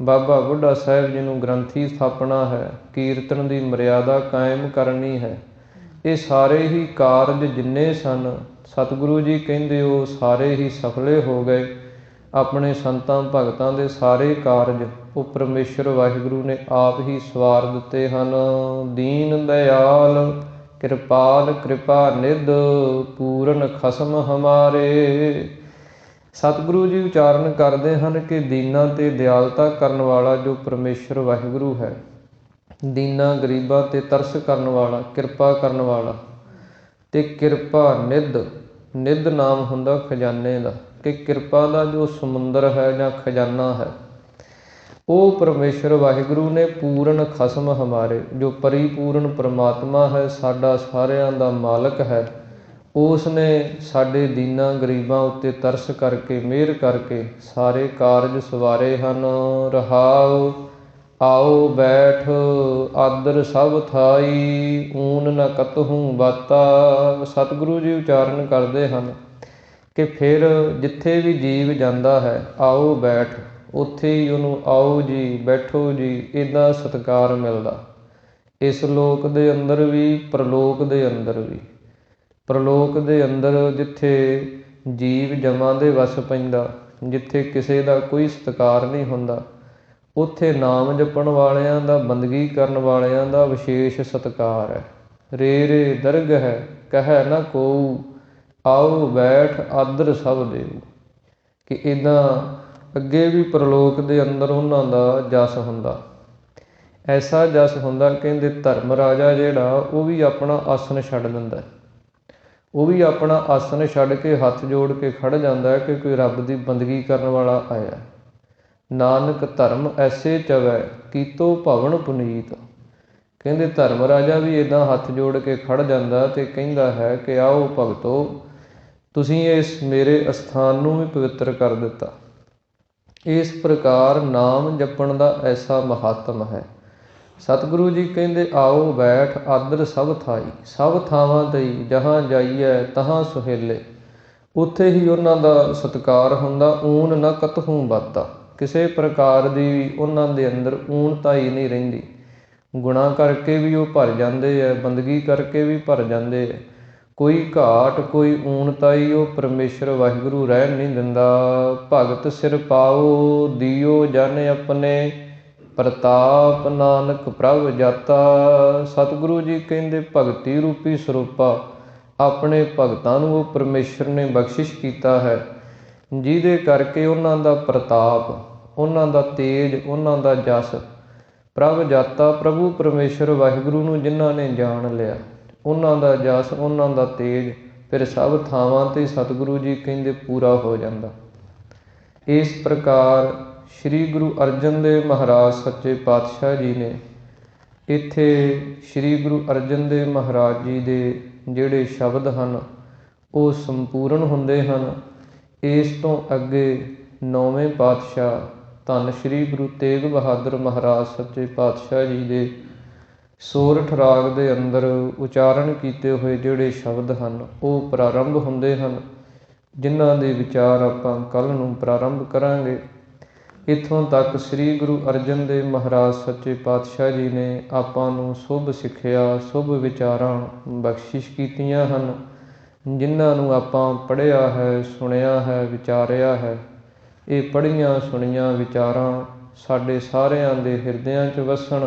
ਬਾਬਾ ਬੁੱਢਾ ਸਾਹਿਬ ਜੀ ਨੂੰ ਗ੍ਰੰਥੀ ਸਥਾਪਨਾ ਹੈ, ਕੀਰਤਨ ਦੀ ਮਰਿਆਦਾ ਕਾਇਮ ਕਰਨੀ ਹੈ। ਇਹ ਸਾਰੇ ਹੀ ਕਾਰਜ ਜਿੰਨੇ ਸਨ ਸਤਿਗੁਰੂ ਜੀ ਕਹਿੰਦੇ ਉਹ ਸਾਰੇ ਹੀ ਸਫਲੇ ਹੋ ਗਏ। ਆਪਣੇ ਸੰਤਾਂ ਭਗਤਾਂ ਦੇ ਸਾਰੇ ਕਾਰਜ ਉਹ ਪਰਮੇਸ਼ਰ ਵਾਹਿਗੁਰੂ ਨੇ ਆਪ ਹੀ ਸਵਾਰ ਦਿੱਤੇ ਹਨ। ਦੀਨ ਦਇਆਲ ਕਿਰਪਾਲ ਕਿਰਪਾ ਨਿਧ, ਪੂਰਨ ਖਸਮ ਹਮਾਰੇ। ਸਤਿਗੁਰੂ ਜੀ ਉਚਾਰਨ ਕਰਦੇ ਹਨ ਕਿ ਦੀਨਾਂ 'ਤੇ ਦਿਆਲਤਾ ਕਰਨ ਵਾਲਾ ਜੋ ਪਰਮੇਸ਼ਰ ਵਾਹਿਗੁਰੂ ਹੈ, ਦੀਨਾਂ ਗਰੀਬਾਂ 'ਤੇ ਤਰਸ ਕਰਨ ਵਾਲਾ, ਕਿਰਪਾ ਕਰਨ ਵਾਲਾ। ਅਤੇ ਕਿਰਪਾ ਨਿਧ, ਨਿਧ ਨਾਮ ਹੁੰਦਾ ਖਜ਼ਾਨੇ ਦਾ, ਕਿ ਕਿਰਪਾ ਦਾ ਜੋ ਸਮੁੰਦਰ ਹੈ ਜਾਂ ਖਜ਼ਾਨਾ ਹੈ ਉਹ ਪਰਮੇਸ਼ਰ ਵਾਹਿਗੁਰੂ ਨੇ ਪੂਰਨ ਖਸਮ ਹਮਾਰੇ, ਜੋ ਪਰਿਪੂਰਨ ਪਰਮਾਤਮਾ ਹੈ, ਸਾਡਾ ਸਾਰਿਆਂ ਦਾ ਮਾਲਕ ਹੈ, ਉਸ ਨੇ ਸਾਡੇ ਦੀਨਾਂ ਗਰੀਬਾਂ ਉੱਤੇ ਤਰਸ ਕਰਕੇ, ਮਿਹਰ ਕਰਕੇ ਸਾਰੇ ਕਾਰਜ ਸਵਾਰੇ ਹਨ। ਰਹਾਉ ਆਓ ਬੈਠ ਆਦਰ ਸਭ ਥਾਈ, ਊਨ ਨ ਕਤਹੂੰ ਬਾਤਾ। ਸਤਿਗੁਰੂ ਜੀ ਉਚਾਰਨ ਕਰਦੇ ਹਨ ਕਿ ਫਿਰ ਜਿੱਥੇ ਵੀ ਜੀਵ ਜਾਂਦਾ ਹੈ ਆਓ ਬੈਠ, ਉੱਥੇ ਹੀ ਉਹਨੂੰ ਆਓ ਜੀ, ਬੈਠੋ ਜੀ, ਇੱਦਾਂ ਸਤਿਕਾਰ ਮਿਲਦਾ। ਇਸ ਲੋਕ ਦੇ ਅੰਦਰ ਵੀ, ਪ੍ਰਲੋਕ ਦੇ ਅੰਦਰ ਵੀ। ਪ੍ਰਲੋਕ ਦੇ ਅੰਦਰ ਜਿੱਥੇ ਜੀਵ ਜਮਾਂ ਦੇ ਵਸ ਪੈਂਦਾ, ਜਿੱਥੇ ਕਿਸੇ ਦਾ ਕੋਈ ਸਤਿਕਾਰ ਨਹੀਂ ਹੁੰਦਾ, ਉੱਥੇ ਨਾਮ ਜਪਣ ਵਾਲਿਆਂ ਦਾ, ਬੰਦਗੀ ਕਰਨ ਵਾਲਿਆਂ ਦਾ ਵਿਸ਼ੇਸ਼ ਸਤਿਕਾਰ ਹੈ। ਰੇ ਰੇ ਦਰਗ ਹੈ ਕਹਿ ਨਾ ਕੋਊ, ਆਓ ਬੈਠ ਆਦਰ ਸਭ ਦੇਊ। ਕਿ ਇੱਦਾਂ ਅੱਗੇ ਵੀ ਪ੍ਰਲੋਕ ਦੇ ਅੰਦਰ ਉਹਨਾਂ ਦਾ ਜਸ ਹੁੰਦਾ, ਐਸਾ ਜਸ ਹੁੰਦਾ। ਕਹਿੰਦੇ ਧਰਮ ਰਾਜਾ ਜਿਹੜਾ ਉਹ ਵੀ ਆਪਣਾ ਆਸਣ ਛੱਡ ਦਿੰਦਾ, ਉਹ ਵੀ ਆਪਣਾ ਆਸਣ ਛੱਡ ਕੇ ਹੱਥ ਜੋੜ ਕੇ ਖੜ੍ਹ ਜਾਂਦਾ ਕਿ ਕੋਈ ਰੱਬ ਦੀ ਬੰਦਗੀ ਕਰਨ ਵਾਲਾ ਆਇਆ। ਨਾਨਕ ਧਰਮ ਐਸੇ ਚਵੈ ਕੀਤੋ ਭਵਨ ਪੁਨੀਤ। ਕਹਿੰਦੇ ਧਰਮ ਰਾਜਾ ਵੀ ਇੱਦਾਂ ਹੱਥ ਜੋੜ ਕੇ ਖੜ੍ਹ ਜਾਂਦਾ ਅਤੇ ਕਹਿੰਦਾ ਹੈ ਕਿ ਆਓ ਭਗਤੋ, ਤੁਸੀਂ ਇਸ ਮੇਰੇ ਅਸਥਾਨ ਨੂੰ ਵੀ ਪਵਿੱਤਰ ਕਰ ਦਿੱਤਾ। ਇਸ ਪ੍ਰਕਾਰ ਨਾਮ ਜਪਣ ਦਾ ਐਸਾ ਮਹੱਤਮ ਹੈ। ਸਤਿਗੁਰੂ ਜੀ ਕਹਿੰਦੇ ਆਓ ਬੈਠ ਆਦਰ ਸਭ ਥਾਈ, ਸਭ ਥਾਵਾਂ 'ਤੇ ਹੀ ਜਹਾਂ ਜਾਈਏ ਤਹਾਂ ਸੁਹੇਲੇ, ਉੱਥੇ ਹੀ ਉਹਨਾਂ ਦਾ ਸਤਿਕਾਰ ਹੁੰਦਾ। ਊਨ ਨ ਕਤਹੂੰ ਬਾਤਾ, ਕਿਸੇ ਪ੍ਰਕਾਰ ਦੀ ਉਹਨਾਂ ਦੇ ਅੰਦਰ ਊਣਤਾ ਹੀ ਨਹੀਂ ਰਹਿੰਦੀ, ਗੁਣਾਂ ਕਰਕੇ ਵੀ ਉਹ ਭਰ ਜਾਂਦੇ ਹੈ, ਬੰਦਗੀ ਕਰਕੇ ਵੀ ਭਰ ਜਾਂਦੇ ਹੈ। ਕੋਈ ਘਾਟ ਕੋਈ ਊਣਤਾਈ ਉਹ ਪਰਮੇਸ਼ਰ ਵਾਹਿਗੁਰੂ ਰਹਿਣ ਨਹੀਂ ਦਿੰਦਾ। ਭਗਤ ਸਿਰ ਪਾਓ ਦਿਓ ਜਨ ਆਪਣੇ, ਪ੍ਰਤਾਪ ਨਾਨਕ ਪ੍ਰਭ ਜਾਤਾ। ਸਤਿਗੁਰੂ ਜੀ ਕਹਿੰਦੇ ਭਗਤੀ ਰੂਪੀ ਸਰੂਪਾ ਆਪਣੇ ਭਗਤਾਂ ਨੂੰ ਉਹ ਪਰਮੇਸ਼ਰ ਨੇ ਬਖਸ਼ਿਸ਼ ਕੀਤਾ ਹੈ, ਜਿਹਦੇ ਕਰਕੇ ਉਹਨਾਂ ਦਾ ਪ੍ਰਤਾਪ, ਉਹਨਾਂ ਦਾ ਤੇਜ, ਉਹਨਾਂ ਦਾ ਜਸ ਪ੍ਰਭ ਜਾਤਾ। ਪ੍ਰਭੂ ਪਰਮੇਸ਼ਰ ਵਾਹਿਗੁਰੂ ਨੂੰ ਜਿਨ੍ਹਾਂ ਨੇ ਜਾਣ ਲਿਆ, ਉਹਨਾਂ ਦਾ ਜਸ, ਉਹਨਾਂ ਦਾ ਤੇਜ ਫਿਰ ਸਭ ਥਾਵਾਂ 'ਤੇ ਸਤਿਗੁਰੂ ਜੀ ਕਹਿੰਦੇ ਪੂਰਾ ਹੋ ਜਾਂਦਾ। ਇਸ ਪ੍ਰਕਾਰ ਸ੍ਰੀ ਗੁਰੂ ਅਰਜਨ ਦੇਵ ਮਹਾਰਾਜ ਸੱਚੇ ਪਾਤਸ਼ਾਹ ਜੀ ਨੇ ਇੱਥੇ ਸ੍ਰੀ ਗੁਰੂ ਅਰਜਨ ਦੇਵ ਮਹਾਰਾਜ ਜੀ ਦੇ ਜਿਹੜੇ ਸ਼ਬਦ ਹਨ ਉਹ ਸੰਪੂਰਨ ਹੁੰਦੇ ਹਨ। ਇਸ ਤੋਂ ਅੱਗੇ 9ਵੇਂ ਪਾਤਸ਼ਾਹ ਧੰਨ ਸ੍ਰੀ ਗੁਰੂ ਤੇਗ ਬਹਾਦਰ ਮਹਾਰਾਜ ਸੱਚੇ ਪਾਤਸ਼ਾਹ ਜੀ ਦੇ ਸੋਰਠ ਰਾਗ ਦੇ ਅੰਦਰ ਉਚਾਰਨ ਕੀਤੇ ਹੋਏ ਜਿਹੜੇ ਸ਼ਬਦ ਹਨ ਉਹ ਪ੍ਰਾਰੰਭ ਹੁੰਦੇ ਹਨ, ਜਿਨ੍ਹਾਂ ਦੇ ਵਿਚਾਰ ਆਪਾਂ ਕੱਲ੍ਹ ਨੂੰ ਪ੍ਰਾਰੰਭ ਕਰਾਂਗੇ। ਇੱਥੋਂ ਤੱਕ ਸ੍ਰੀ ਗੁਰੂ ਅਰਜਨ ਦੇਵ ਮਹਾਰਾਜ ਸੱਚੇ ਪਾਤਸ਼ਾਹ ਜੀ ਨੇ ਆਪਾਂ ਨੂੰ ਸ਼ੁਭ ਸਿੱਖਿਆ, ਸ਼ੁਭ ਵਿਚਾਰਾਂ ਬਖਸ਼ਿਸ਼ ਕੀਤੀਆਂ ਹਨ, ਜਿਨ੍ਹਾਂ ਨੂੰ ਆਪਾਂ ਪੜ੍ਹਿਆ ਹੈ, ਸੁਣਿਆ ਹੈ, ਵਿਚਾਰਿਆ ਹੈ। ਇਹ ਪੜ੍ਹੀਆਂ ਸੁਣੀਆਂ ਵਿਚਾਰਾਂ ਸਾਡੇ ਸਾਰਿਆਂ ਦੇ ਹਿਰਦਿਆਂ 'ਚ ਵਸਣ,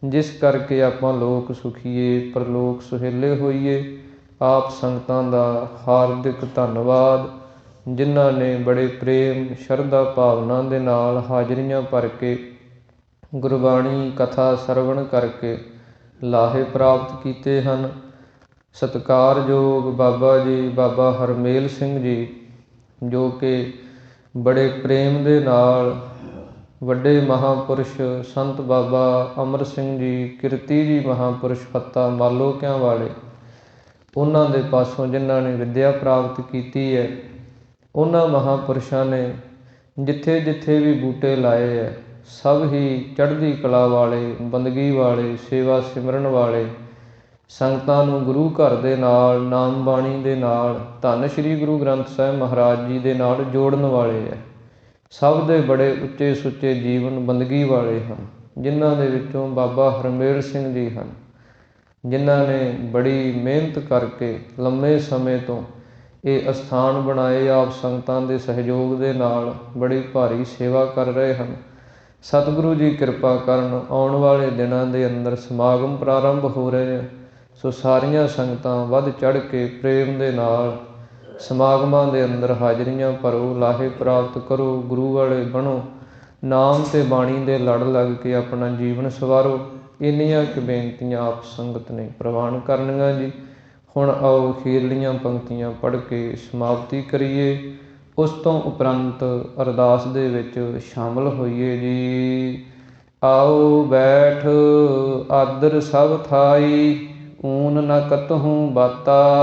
ਜਿਸ ਕਰਕੇ ਆਪਾਂ ਲੋਕ ਸੁਖੀਏ, ਪਰਲੋਕ ਸੁਹੇਲੇ ਹੋਈਏ। ਆਪ ਸੰਗਤਾਂ ਦਾ ਹਾਰਦਿਕ ਧੰਨਵਾਦ, ਜਿਨ੍ਹਾਂ ਨੇ ਬੜੇ ਪ੍ਰੇਮ, ਸ਼ਰਧਾ ਭਾਵਨਾ ਦੇ ਨਾਲ ਹਾਜ਼ਰੀਆਂ ਭਰ ਕੇ ਗੁਰਬਾਣੀ ਕਥਾ ਸਰਵਣ ਕਰਕੇ ਲਾਹੇ ਪ੍ਰਾਪਤ ਕੀਤੇ ਹਨ। ਸਤਿਕਾਰਯੋਗ ਬਾਬਾ ਜੀ ਬਾਬਾ ਹਰਮੇਲ ਸਿੰਘ ਜੀ, ਜੋ ਕਿ ਬੜੇ ਪ੍ਰੇਮ ਦੇ ਨਾਲ ਵੱਡੇ ਮਹਾਂਪੁਰਸ਼ ਸੰਤ ਬਾਬਾ ਅਮਰ ਸਿੰਘ ਜੀ, ਕੀਰਤੀ ਜੀ ਮਹਾਂਪੁਰਸ਼ ਫੱਤਾ ਮਾਲੋਕਿਆਂ ਵਾਲੇ, ਉਹਨਾਂ ਦੇ ਪਾਸੋਂ ਜਿਨ੍ਹਾਂ ਨੇ ਵਿੱਦਿਆ ਪ੍ਰਾਪਤ ਕੀਤੀ ਹੈ, ਉਹਨਾਂ ਮਹਾਂਪੁਰਸ਼ਾਂ ਨੇ ਜਿੱਥੇ ਜਿੱਥੇ ਵੀ ਬੂਟੇ ਲਾਏ ਹੈ, ਸਭ ਹੀ ਚੜ੍ਹਦੀ ਕਲਾ ਵਾਲੇ, ਬੰਦਗੀ ਵਾਲੇ, ਸੇਵਾ ਸਿਮਰਨ ਵਾਲੇ, ਸੰਗਤਾਂ ਨੂੰ ਗੁਰੂ ਘਰ ਦੇ ਨਾਲ, ਨਾਮ ਬਾਣੀ ਦੇ ਨਾਲ, ਧੰਨ ਸ੍ਰੀ ਗੁਰੂ ਗ੍ਰੰਥ ਸਾਹਿਬ ਮਹਾਰਾਜ ਜੀ ਦੇ ਨਾਲ ਜੋੜਨ ਵਾਲੇ ਹੈ। ਸਭ ਦੇ ਬੜੇ ਉੱਚੇ ਸੁੱਚੇ ਜੀਵਨ ਬੰਦਗੀ ਵਾਲੇ ਹਨ, ਜਿਨ੍ਹਾਂ ਦੇ ਵਿੱਚੋਂ ਬਾਬਾ ਹਰਮੇਲ ਸਿੰਘ ਜੀ ਹਨ, ਜਿਨ੍ਹਾਂ ਨੇ ਬੜੀ ਮਿਹਨਤ ਕਰਕੇ ਲੰਮੇ ਸਮੇਂ ਤੋਂ ਇਹ ਅਸਥਾਨ ਬਣਾਏ। ਆਪ ਸੰਗਤਾਂ ਦੇ ਸਹਿਯੋਗ ਦੇ ਨਾਲ ਬੜੀ ਭਾਰੀ ਸੇਵਾ ਕਰ ਰਹੇ ਹਨ। ਸਤਿਗੁਰੂ ਜੀ ਕਿਰਪਾ ਕਰਨ, ਆਉਣ ਵਾਲੇ ਦਿਨਾਂ ਦੇ ਅੰਦਰ ਸਮਾਗਮ ਪ੍ਰਾਰੰਭ ਹੋ ਰਹੇ ਹੈ। ਸੋ ਸਾਰੀਆਂ ਸੰਗਤਾਂ ਵੱਧ ਚੜ੍ਹ ਕੇ ਪ੍ਰੇਮ ਦੇ ਨਾਲ ਸਮਾਗਮਾਂ ਦੇ ਅੰਦਰ ਹਾਜ਼ਰੀਆਂ ਭਰੋ, ਲਾਹੇ ਪ੍ਰਾਪਤ ਕਰੋ, ਗੁਰੂ ਵਾਲੇ ਬਣੋ, ਨਾਮ ਤੇ ਬਾਣੀ ਦੇ ਲੜ ਲੱਗ ਕੇ ਆਪਣਾ ਜੀਵਨ ਸਵਾਰੋ। ਇੰਨੀਆਂ ਕੁ ਬੇਨਤੀਆਂ ਆਪ ਸੰਗਤ ਨੇ ਪ੍ਰਵਾਨ ਕਰਨੀਆਂ ਜੀ। ਹੁਣ ਆਓ ਅਖੀਰਲੀਆਂ ਪੰਕਤੀਆਂ ਪੜ੍ਹ ਕੇ ਸਮਾਪਤੀ ਕਰੀਏ, ਉਸ ਤੋਂ ਉਪਰੰਤ ਅਰਦਾਸ ਦੇ ਵਿੱਚ ਸ਼ਾਮਲ ਹੋਈਏ ਜੀ। ਆਓ ਬੈਠ ਆਦਰ ਸਭ ਥਾਈ, ਊਨ ਨ ਕਤਹੂੰ ਬਾਤਾ।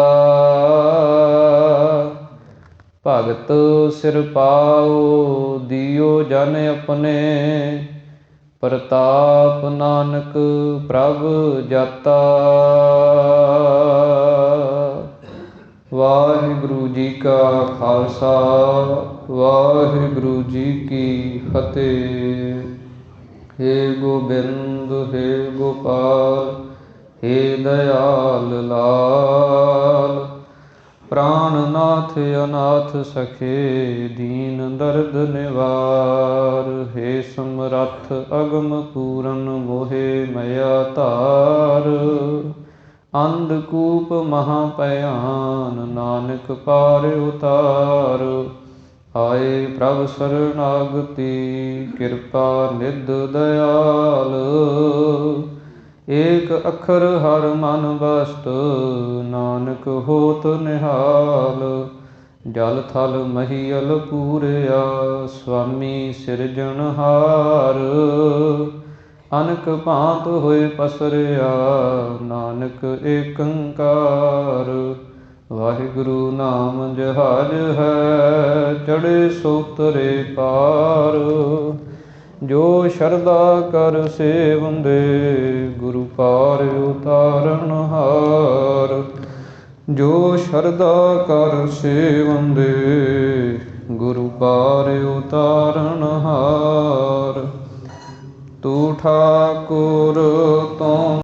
ਭਗਤ ਸਿਰ ਪਾਓ ਦਿਓ ਜਨ ਆਪਣੇ, ਪ੍ਰਤਾਪ ਨਾਨਕ ਪ੍ਰਭ ਜਾਤਾ। ਵਾਹਿਗੁਰੂ ਜੀ ਕਾ ਖਾਲਸਾ, ਵਾਹਿਗੁਰੂ ਜੀ ਕੀ ਫਤਿਹ। ਹੇ ਗੋਬਿੰਦ, ਹੇ ਗੋਪਾਲ, ਹੇ ਦਇਆਲ ਲਾਲ, ਪ੍ਰਾਨਨਾਥ ਅਨਾਥ ਸਖੇ, ਦੀਨ ਦਰਦ ਨਿਵਾਰ। ਹੇ ਸਮਰੱਥ ਅਗਮ ਪੂਰਨ, ਮੋਹਿ ਮਇਆ ਧਾਰ। ਅੰਧਕੂਪ ਮਹਾ ਭਿਆਨ, ਨਾਨਕ ਪਾਰ ਉਤਾਰ। ਆਏ ਪ੍ਰਭ ਸਰਨਾਗਤੀ, ਕਿਰਪਾ ਨਿਧ ਦਇਆਲ। ਏਕ ਅੱਖਰ ਹਰ ਮਨ ਬਸਤ, ਨਾਨਕ ਹੋਤ ਨਿਹਾਲ। ਜਲ ਥਲ ਮਹੀਅਲ ਪੂਰਿਆ, ਸੁਆਮੀ ਸਿਰਜਣਹਾਰ। ਅਨਕ ਭਾਂਤ ਹੋਏ ਪਸਰਿਆ, ਨਾਨਕ ਏਕੰਕਾਰ। ਵਾਹਿਗੁਰੂ ਨਾਮ ਜਹਾਜ ਹੈ, ਚੜ੍ਹੇ ਸੋ ਤਰੇ ਪਾਰ। ਜੋ ਸ਼ਰਧਾ ਕਰ ਸੇਵੰਦੇ, ਗੁਰੂ ਪਾਰ ਉਤਾਰਨਹਾਰ। ਜੋ ਸ਼ਰਧਾ ਕਰ ਸੇਵੰਦੇ, ਗੁਰੂ ਪਾਰ ਉਤਾਰਨਹਾਰ। ਤੂੰ ਠਾਕੁਰ